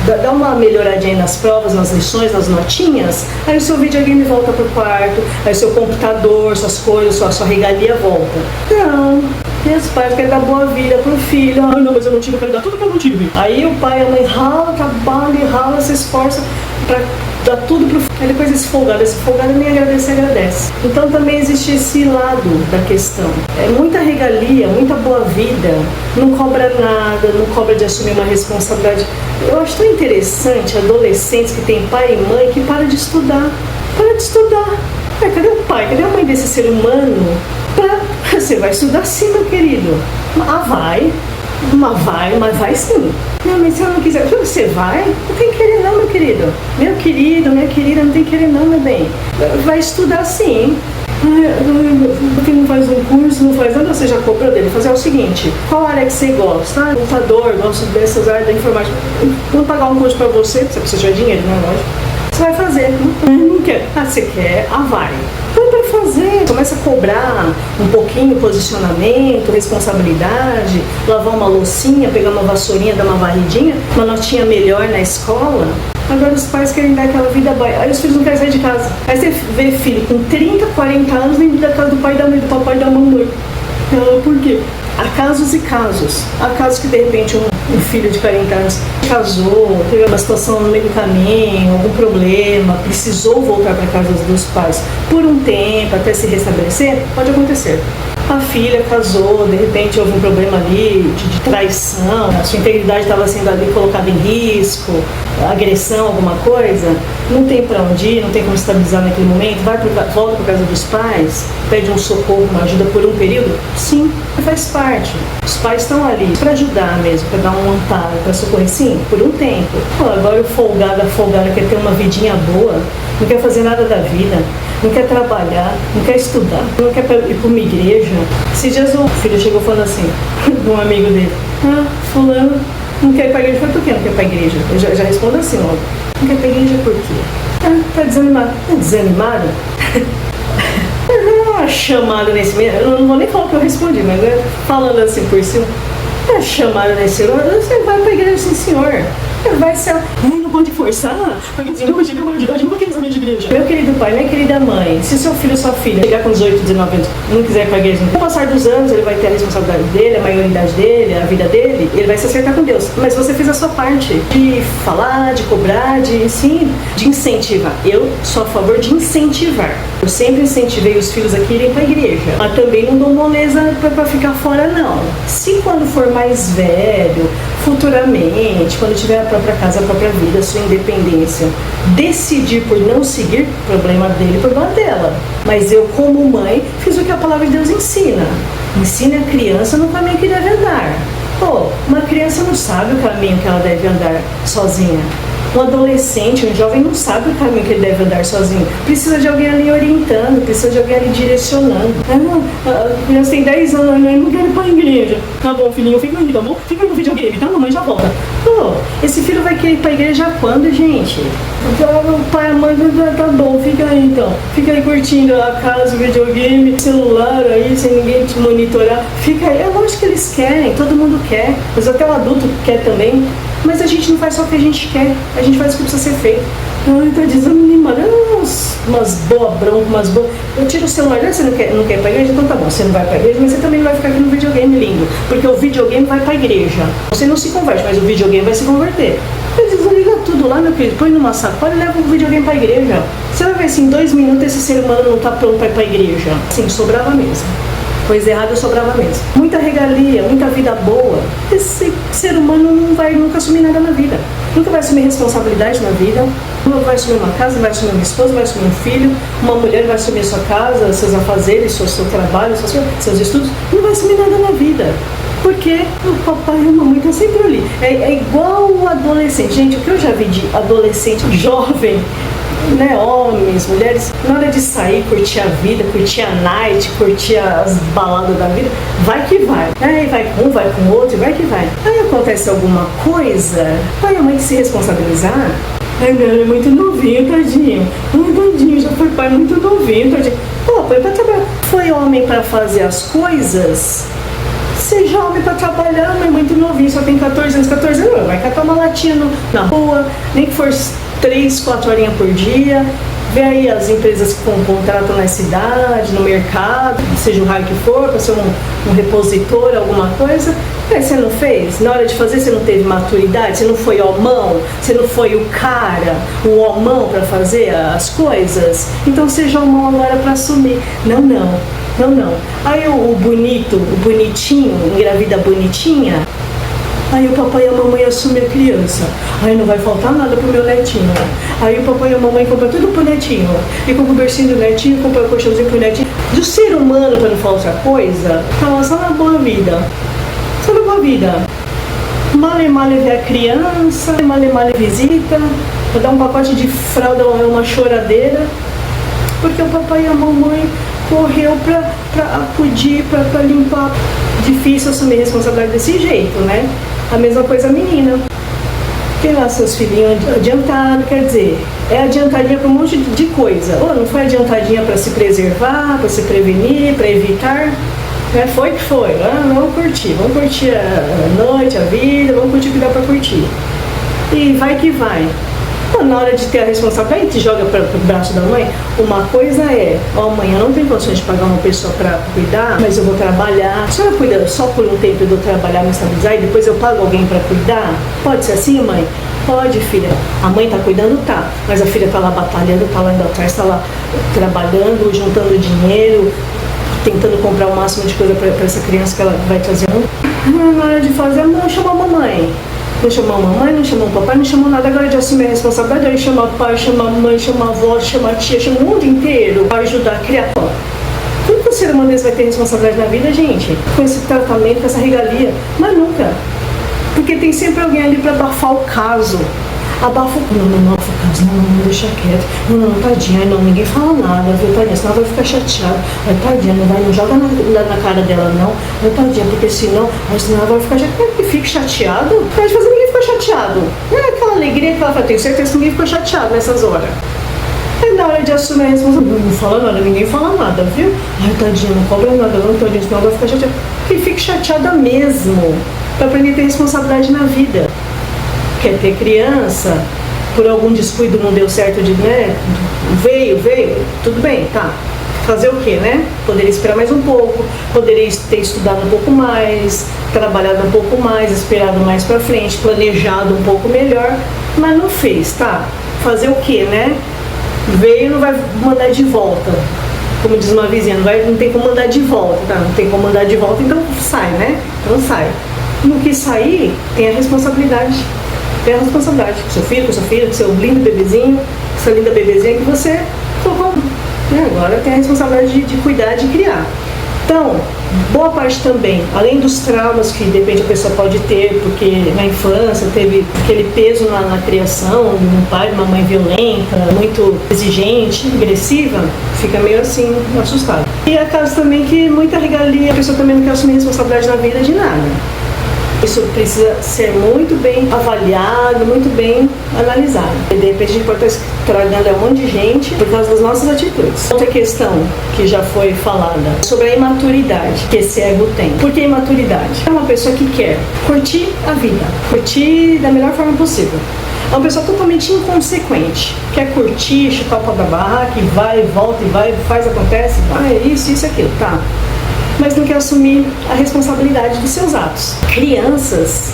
S1: Dá uma melhoradinha aí nas provas, nas lições, nas notinhas, aí o seu videogame volta pro quarto, aí o seu computador, suas coisas, sua regalia volta. Não, e os pais querem dar boa vida pro filho. Ah, não, mas eu não tive, eu quero dar tudo que eu não tive. Aí o pai e a mãe rala, trabalha, rala, se esforça pra dar tudo pro filho. Aí depois esse folgado nem agradece. Então também existe esse lado da questão. É muita regalia, muita boa vida, não cobra nada, não cobra de assumir uma responsabilidade. Eu acho tão interessante adolescentes que têm pai e mãe que param de estudar. Para de estudar. Cadê o pai? Cadê a mãe desse ser humano? Você vai estudar sim, meu querido. Mas vai sim. Não, mas se eu não quiser, você vai? Não tem que querer não, meu querido. Meu querido, minha querida, não tem que querer não, meu bem. Vai estudar sim. Porque não faz um curso, não faz nada, você já cobrou dele. Fazer o seguinte, qual área que você gosta? Computador, gosto dessas áreas da informática. Vamos pagar um curso pra você precisa de dinheiro, né? Lógico. Você vai fazer. Não quer. Você quer? Vai. Então para fazer. Começa a cobrar um pouquinho posicionamento, responsabilidade, lavar uma loucinha, pegar uma vassourinha, dar uma varridinha, uma notinha melhor na escola. Agora os pais querem dar aquela vida boa. Aí os filhos não querem sair de casa. Aí você vê filho com 30, 40 anos dentro da casa do pai e da mãe, do papai e da mamãe. Por quê? Há casos e casos. Há casos que de repente um filho de 40 anos casou, teve uma situação no meio do caminho, algum problema, precisou voltar para casa dos pais por um tempo até se restabelecer, pode acontecer. A filha casou, de repente houve um problema ali de traição, a sua integridade estava sendo ali colocada em risco, agressão, alguma coisa, não tem para onde ir, não tem como estabilizar naquele momento, volta para casa dos pais, pede um socorro, uma ajuda por um período? Sim, faz parte. Os pais estão ali para ajudar mesmo, para dar um amparo, para socorrer, sim, por um tempo. Agora o folgado, a folgada quer ter uma vidinha boa, não quer fazer nada da vida, não quer trabalhar, não quer estudar, não quer ir para uma igreja. Esses dias o filho chegou falando assim, de um amigo dele, fulano não quer ir para a igreja. Eu falei, por que não quer ir para a igreja? Eu já respondo assim logo, não quer ir para a igreja por quê? Tá desanimado. Tá desanimado? Uma chamada nesse meio, eu não vou nem falar o que eu respondi, mas falando assim por cima, chamada nesse meio, você vai para a igreja, sim senhor. Vai ser. Não pode forçar, porque senão eu tive uma idade, não vou querer saber de igreja. Meu querido pai, minha querida mãe, se seu filho ou sua filha chegar com 18, 19 anos não quiser ir para a igreja, com o passar dos anos ele vai ter a responsabilidade dele, a maioridade dele, a vida dele, ele vai se acertar com Deus. Mas você fez a sua parte de falar, de cobrar, de incentivar. Eu sou a favor de incentivar. Eu sempre incentivei os filhos a irem para a igreja, mas também não dou moleza para ficar fora, não. Se quando for mais velho, futuramente, quando tiver a própria casa, a própria vida, a sua independência, decidir por não seguir, problema dele, problema dela. Mas eu, como mãe, fiz o que a palavra de Deus ensina. Ensine a criança no caminho que deve andar. Uma criança não sabe o caminho que ela deve andar sozinha. Um adolescente, um jovem não sabe o caminho que ele deve andar sozinho. Precisa de alguém ali orientando, precisa de alguém ali direcionando. A criança tem 10 anos, não quero ir para a igreja. Tá bom, filhinho, fica aí, tá bom? Fica aí no videogame, tá? Mamãe já volta. Esse filho vai querer ir para a igreja quando, gente? O pai e a mãe, tá bom, fica aí então. Fica aí curtindo a casa, o videogame, celular aí, sem ninguém te monitorar. Fica aí. É lógico que eles querem, todo mundo quer. Mas até o adulto quer também. Mas a gente não faz só o que a gente quer, a gente faz o que precisa ser feito. Tá desanimado, umas boas broncas, umas boas. Eu tiro o celular, você não quer ir pra igreja? Então tá bom, você não vai pra igreja, mas você também não vai ficar aqui no videogame lindo. Porque o videogame vai pra igreja. Você não se converte, mas o videogame vai se converter. Desliga tudo lá, meu querido, põe numa sacola e leva o videogame pra igreja. Você vai ver se em 2 minutos esse ser humano não tá pronto pra ir pra igreja. Sim, sobrava mesmo. Coisa errada sobrava mesmo. Muita regalia, muita vida boa. Esse ser humano não vai nunca assumir nada na vida. Nunca vai assumir responsabilidade na vida. Não vai assumir uma casa, vai assumir uma esposa, vai assumir um filho. Uma mulher vai assumir a sua casa, seus afazeres, seu trabalho, seus estudos. Não vai assumir nada na vida. Porque o papai e a mamãe estão sempre ali. É igual o adolescente. Gente, o que eu já vi de adolescente jovem, né, homens, mulheres, na hora de sair, curtir a vida, curtir a night, curtir as baladas da vida, vai que vai. Aí vai com um, vai com o outro, vai que vai. Aí acontece alguma coisa, pai e a mãe que se responsabilizar, Ai, não, ele é muito novinho, tadinho. Ai, tadinho, já foi pai muito novinho, tadinho. Pô, foi pra trabalhar. Foi homem pra fazer as coisas? Seja homem pra trabalhar, mas muito novinho, só tem 14 anos. 14 anos, vai catar uma latinha na rua, nem que for 3, 4 horinhas por dia. Vê aí as empresas que contratam na cidade, no mercado, seja o raio que for, para ser um repositor, alguma coisa. Você não fez? Na hora de fazer você não teve maturidade? Você não foi homão? Você não foi o cara, o homão para fazer as coisas? Então seja homão agora para assumir. Não. Aí o bonito, o bonitinho, engravida bonitinha. Aí o papai e a mamãe assumem a criança. Aí não vai faltar nada pro meu netinho. Aí o papai e a mamãe compram tudo pro netinho. E compra o bercinho do netinho, compra o colchãozinho pro netinho. Do ser humano, pra não falar outra coisa, tá só na boa vida. Só na boa vida. Male vê a criança, male visita. Vou dar um pacote de fralda, é uma choradeira. Porque o papai e a mamãe correu pra acudir, pra limpar. Difícil assumir responsabilidade desse jeito, né? A mesma coisa a menina. Tem lá seus filhinhos adiantados, quer dizer, é adiantadinha para um monte de coisa. Ou não foi adiantadinha para se preservar, para se prevenir, para evitar? Foi que foi. Vamos curtir a noite, a vida, vamos curtir o que dá para curtir. E vai que vai. Na hora de ter a responsabilidade, te joga para o braço da mãe. Uma coisa é, mãe, eu não tenho condições de pagar uma pessoa para cuidar, mas eu vou trabalhar. A senhora cuida só por um tempo, eu vou trabalhar, me estabilizar e depois eu pago alguém para cuidar? Pode ser assim, mãe? Pode, filha. A mãe tá cuidando, tá. Mas a filha tá lá batalhando, tá lá indo atrás, tá lá trabalhando, juntando dinheiro, tentando comprar o máximo de coisa para essa criança que ela vai trazer. Na hora de fazer, não chama a mamãe. Não chamou a mamãe, não chamou o papai, não chamou nada. Agora de assumir a responsabilidade, aí chama pai, chama a mãe, chama a avó, chama a tia, chama o mundo inteiro para ajudar a criar. Como que o ser humano vai ter responsabilidade na vida, gente? Com esse tratamento, com essa regalia? Mas nunca. Porque tem sempre alguém ali para abafar o caso. Abafa o caso. Não, abafa o caso. Não, deixa quieto. Não, tadinha. Não, ninguém fala nada, viu, tadinha? Senão vai ficar chateada. Ai, tadinha, não joga na cara dela, não. Ai, tadinha, porque senão ela vai ficar chateada. Que fique chateado? Pode fazer ninguém ficar chateado. Não é aquela alegria que ela fala, tenho certeza que ninguém ficou chateado nessas horas. Aí na hora de assumir a responsabilidade, não fala nada, ninguém fala nada, viu? Ai, tadinha, não cobra nada, não, tadinha, senão ela vai ficar chateada. Que fique chateada mesmo. Pra aprender a ter responsabilidade na vida. Quer ter criança, por algum descuido não deu certo de, né? Veio, tudo bem, tá. Fazer o quê, né? Poderia esperar mais um pouco, poderia ter estudado um pouco mais, trabalhado um pouco mais, esperado mais pra frente, planejado um pouco melhor, mas não fez, tá? Fazer o quê, né? Veio e não vai mandar de volta. Como diz uma vizinha, não tem como mandar de volta, tá? Não tem como mandar de volta, então sai, né? Então sai. No que sair, tem a responsabilidade. Tem a responsabilidade com seu filho, com sua filha, com seu lindo bebezinho, com sua linda bebezinha que você colocou. Agora tem a responsabilidade de cuidar, de criar. Então, boa parte também, além dos traumas que de repente a pessoa pode ter, porque na infância teve aquele peso na criação, um pai, uma mãe violenta, muito exigente, agressiva, fica meio assim, assustado. E é caso também que muita regalia, a pessoa também não quer assumir responsabilidade na vida de nada. Isso precisa ser muito bem avaliado, muito bem analisado. E de repente a gente pode estar estragando um monte de gente por causa das nossas atitudes. Outra questão que já foi falada sobre a imaturidade que esse ego tem. Por que imaturidade? É uma pessoa que quer curtir a vida, curtir da melhor forma possível. É uma pessoa totalmente inconsequente. Quer curtir, chutar o pau da barraca, e vai, volta, e vai, faz, acontece, vai, isso, aquilo, tá. Mas não quer assumir a responsabilidade dos seus atos. Crianças,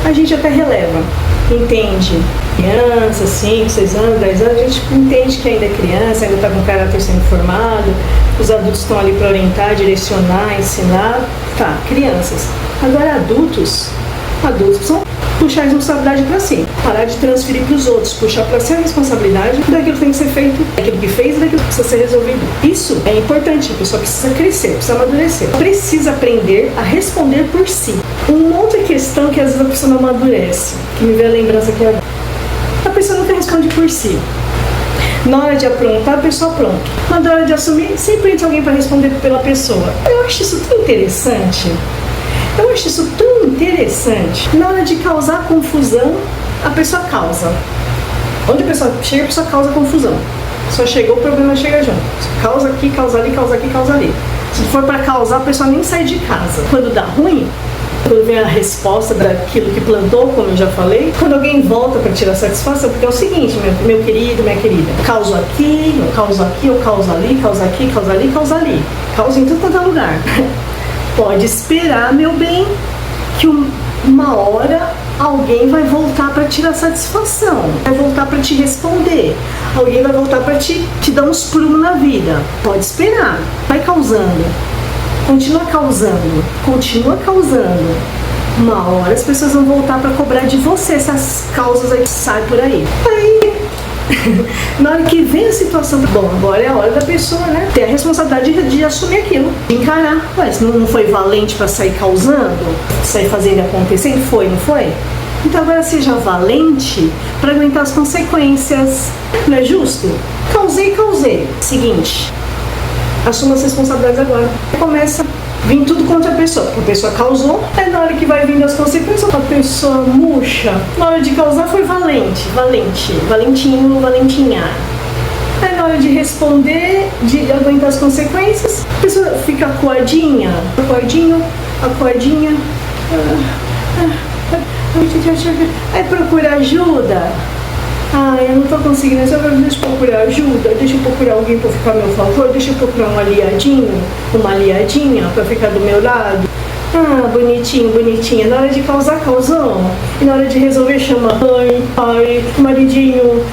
S1: a gente até releva, entende. Criança, 5, 6 anos, 10 anos, a gente entende que ainda é criança, ainda está com o caráter sendo formado, os adultos estão ali para orientar, direcionar, ensinar. Tá, crianças. Agora adultos precisam puxar a responsabilidade para si, parar de transferir para os outros, puxar para si a responsabilidade daquilo que tem que ser feito, daquilo que fez e daquilo que precisa ser resolvido. Isso é importante, a pessoa precisa crescer, precisa amadurecer, precisa aprender a responder por si. Uma outra questão que às vezes a pessoa não amadurece, que me veio a lembrança aqui agora, a pessoa nunca responde por si. Na hora de aprontar, a pessoa pronta. Mas na hora de assumir, sempre entra alguém para responder pela pessoa. Eu acho isso tão interessante. Eu acho isso tão interessante. Na hora de causar confusão, a pessoa causa. Onde a pessoa chega, a pessoa causa confusão. Só chegou, o problema chega junto. Causa aqui, causa ali, causa aqui, causa ali. Se for para causar, a pessoa nem sai de casa. Quando dá ruim, quando vem a resposta daquilo que plantou, como eu já falei, quando alguém volta para tirar satisfação, porque é o seguinte, meu querido, minha querida, causo aqui, eu causo aqui, eu causo ali, causo aqui, causo ali, causo ali. Causo em tudo quanto é lugar. Pode esperar, meu bem, que uma hora alguém vai voltar para tirar satisfação, vai voltar para te responder, alguém vai voltar para te dar uns prumos na vida. Pode esperar, vai causando, continua causando, continua causando. Uma hora as pessoas vão voltar para cobrar de você essas causas aí que saem por aí. Aí, na hora que vem a situação, bom, agora é a hora da pessoa, né, ter a responsabilidade de assumir aquilo, de encarar. Ué, não foi valente para sair causando, sair fazendo acontecer? Foi, não foi? Então agora seja valente para aguentar as consequências. Não é justo? Causei. Seguinte, assuma as responsabilidades agora. Começa a vir tudo contra a pessoa, porque a pessoa causou, aí na hora que vai vindo as consequências, a pessoa murcha. Na hora de causar foi valentinho, valentinha. Aí na hora de responder, de aguentar as consequências, a pessoa fica acuadinha, aí procura ajuda. Eu não tô conseguindo, deixa eu procurar ajuda, deixa eu procurar alguém pra ficar a meu favor, deixa eu procurar um aliadinho, uma aliadinha pra ficar do meu lado. Bonitinha. Na hora de causar, causou. E na hora de resolver, chama mãe, pai, maridinho.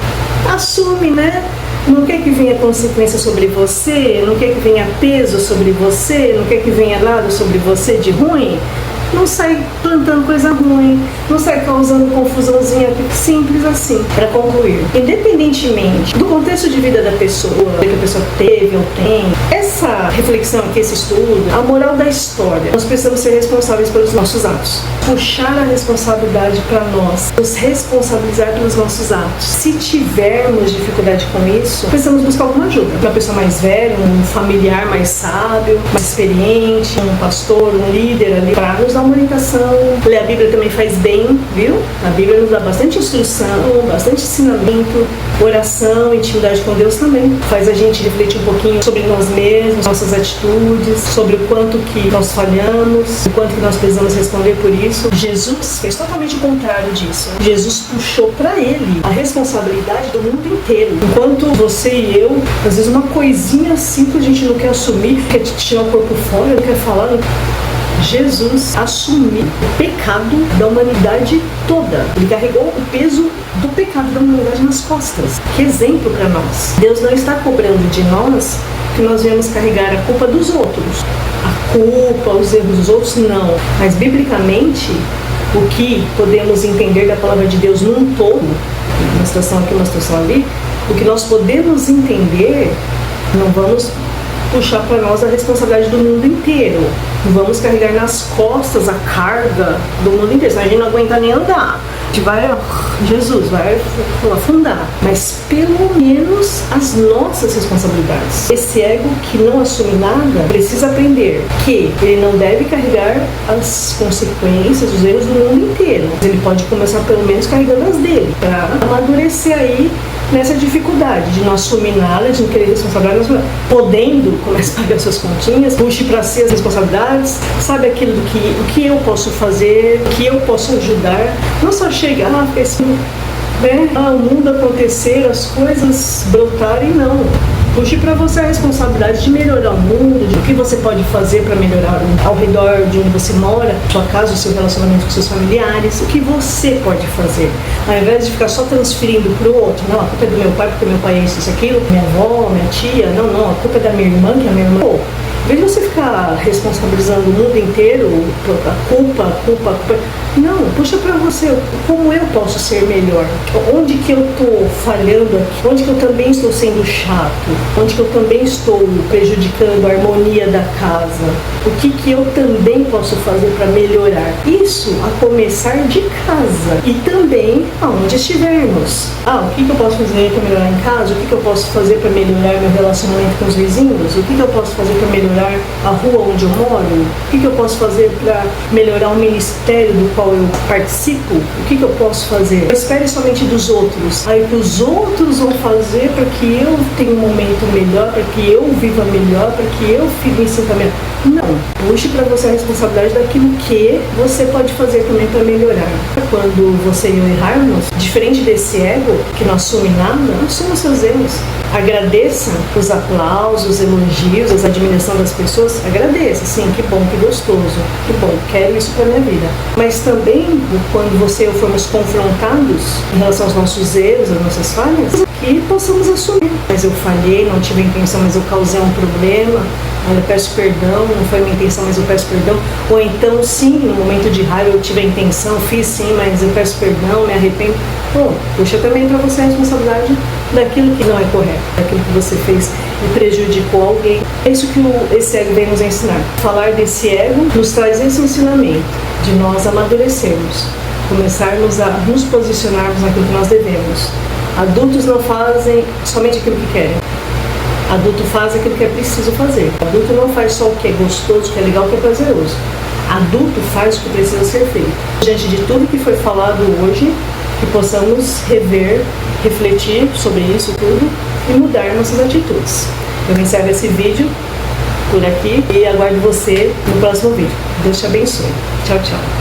S1: Assume, né? Não quer que venha consequência sobre você, não quer que venha peso sobre você, não quer que venha nada sobre você de ruim. Não sai plantando coisa ruim, não sai causando confusãozinha, simples assim. Para concluir, independentemente do contexto de vida da pessoa, que a pessoa teve ou tem, essa reflexão aqui, esse estudo, a moral da história, nós precisamos ser responsáveis pelos nossos atos. Puxar a responsabilidade para nós, nos responsabilizar pelos nossos atos. Se tivermos dificuldade com isso, precisamos buscar alguma ajuda. Uma pessoa mais velha, um familiar mais sábio, mais experiente, um pastor, um líder ali, para nos dar uma orientação. Ler a Bíblia também faz bem, viu? A Bíblia nos dá bastante instrução, bastante ensinamento, oração, intimidade com Deus também. Faz a gente refletir um pouquinho sobre nós mesmos, nossas atitudes, sobre o quanto que nós falhamos, o quanto que nós precisamos responder por isso. Jesus fez totalmente o contrário disso. Jesus puxou para ele a responsabilidade do mundo inteiro. Enquanto você e eu, às vezes uma coisinha simples a gente não quer assumir, quer tirar o corpo fora, não quer falar, Jesus assumiu o pecado da humanidade toda. Ele carregou o peso do pecado da humanidade nas costas. Que exemplo para nós. Deus não está cobrando de nós que nós viemos carregar a culpa dos outros. A culpa, os erros dos outros, não. Mas, biblicamente, o que podemos entender da palavra de Deus num todo, uma situação aqui, uma situação ali, o que nós podemos entender, não vamos puxar para nós a responsabilidade do mundo inteiro. Não vamos carregar nas costas a carga do mundo inteiro, senão a gente não aguenta nem andar. A gente vai, Jesus, vai afundar. Mas pelo menos as nossas responsabilidades. Esse ego que não assume nada precisa aprender que ele não deve carregar as consequências, os erros do mundo inteiro. Ele pode começar pelo menos carregando as dele, para amadurecer aí nessa dificuldade de não assumir nada, de não querer responsabilidade, podendo, comece a pagar suas continhas, puxe para si as responsabilidades, sabe aquilo do que, o que eu posso fazer, o que eu posso ajudar, não só chegar, o mundo acontecer, as coisas brotarem, não. Puxe para você a responsabilidade de melhorar o mundo, de o que você pode fazer para melhorar ao redor de onde você mora, sua casa, o seu relacionamento com seus familiares, o que você pode fazer. Ao invés de ficar só transferindo para o outro, não, a culpa é do meu pai, porque meu pai é isso, aquilo, minha avó, minha tia, não, a culpa é da minha irmã, que é a minha irmã. Em vez de você ficar responsabilizando o mundo inteiro, a culpa, não, puxa pra você, como eu posso ser melhor? Onde que eu estou falhando aqui? Onde que eu também estou sendo chato? Onde que eu também estou prejudicando a harmonia da casa? O que que eu também posso fazer para melhorar? Isso a começar de casa e também aonde estivermos. O que que eu posso fazer para melhorar em casa? O que que eu posso fazer para melhorar meu relacionamento com os vizinhos? O que que eu posso fazer para melhorar melhorar a rua onde eu moro? O que eu posso fazer para melhorar o ministério do qual eu participo? O que eu posso fazer? Não espere somente dos outros. Aí que os outros vão fazer para que eu tenha um momento melhor, para que eu viva melhor, para que eu me sinta melhor. Não. Puxe para você a responsabilidade daquilo que você pode fazer também para melhorar. Quando você e eu errarmos, diferente desse ego que não assume nada, assuma seus erros. Agradeça os aplausos, os elogios, as admiração das pessoas. Agradeça, sim, que bom, que gostoso, que bom, quero isso para minha vida. Mas também, quando você e eu formos confrontados em relação aos nossos erros, às nossas falhas, que possamos assumir. Mas eu falhei, não tive a intenção, mas eu causei um problema. Eu peço perdão, não foi minha intenção, mas eu peço perdão. Ou então, sim, no momento de raiva eu tive a intenção, fiz sim, mas eu peço perdão, me arrependo. Bom, puxa também para você a responsabilidade daquilo que não é correto, daquilo que você fez e prejudicou alguém. É isso que esse ego vem nos ensinar. Falar desse ego nos traz esse ensinamento de nós amadurecermos, começarmos a nos posicionarmos naquilo que nós devemos. Adultos não fazem somente aquilo que querem. Adulto faz aquilo que é preciso fazer. Adulto não faz só o que é gostoso, o que é legal, o que é prazeroso. Adulto faz o que precisa ser feito. Diante de tudo que foi falado hoje, que possamos rever, refletir sobre isso tudo e mudar nossas atitudes. Eu encerro esse vídeo por aqui e aguardo você no próximo vídeo. Deus te abençoe. Tchau, tchau.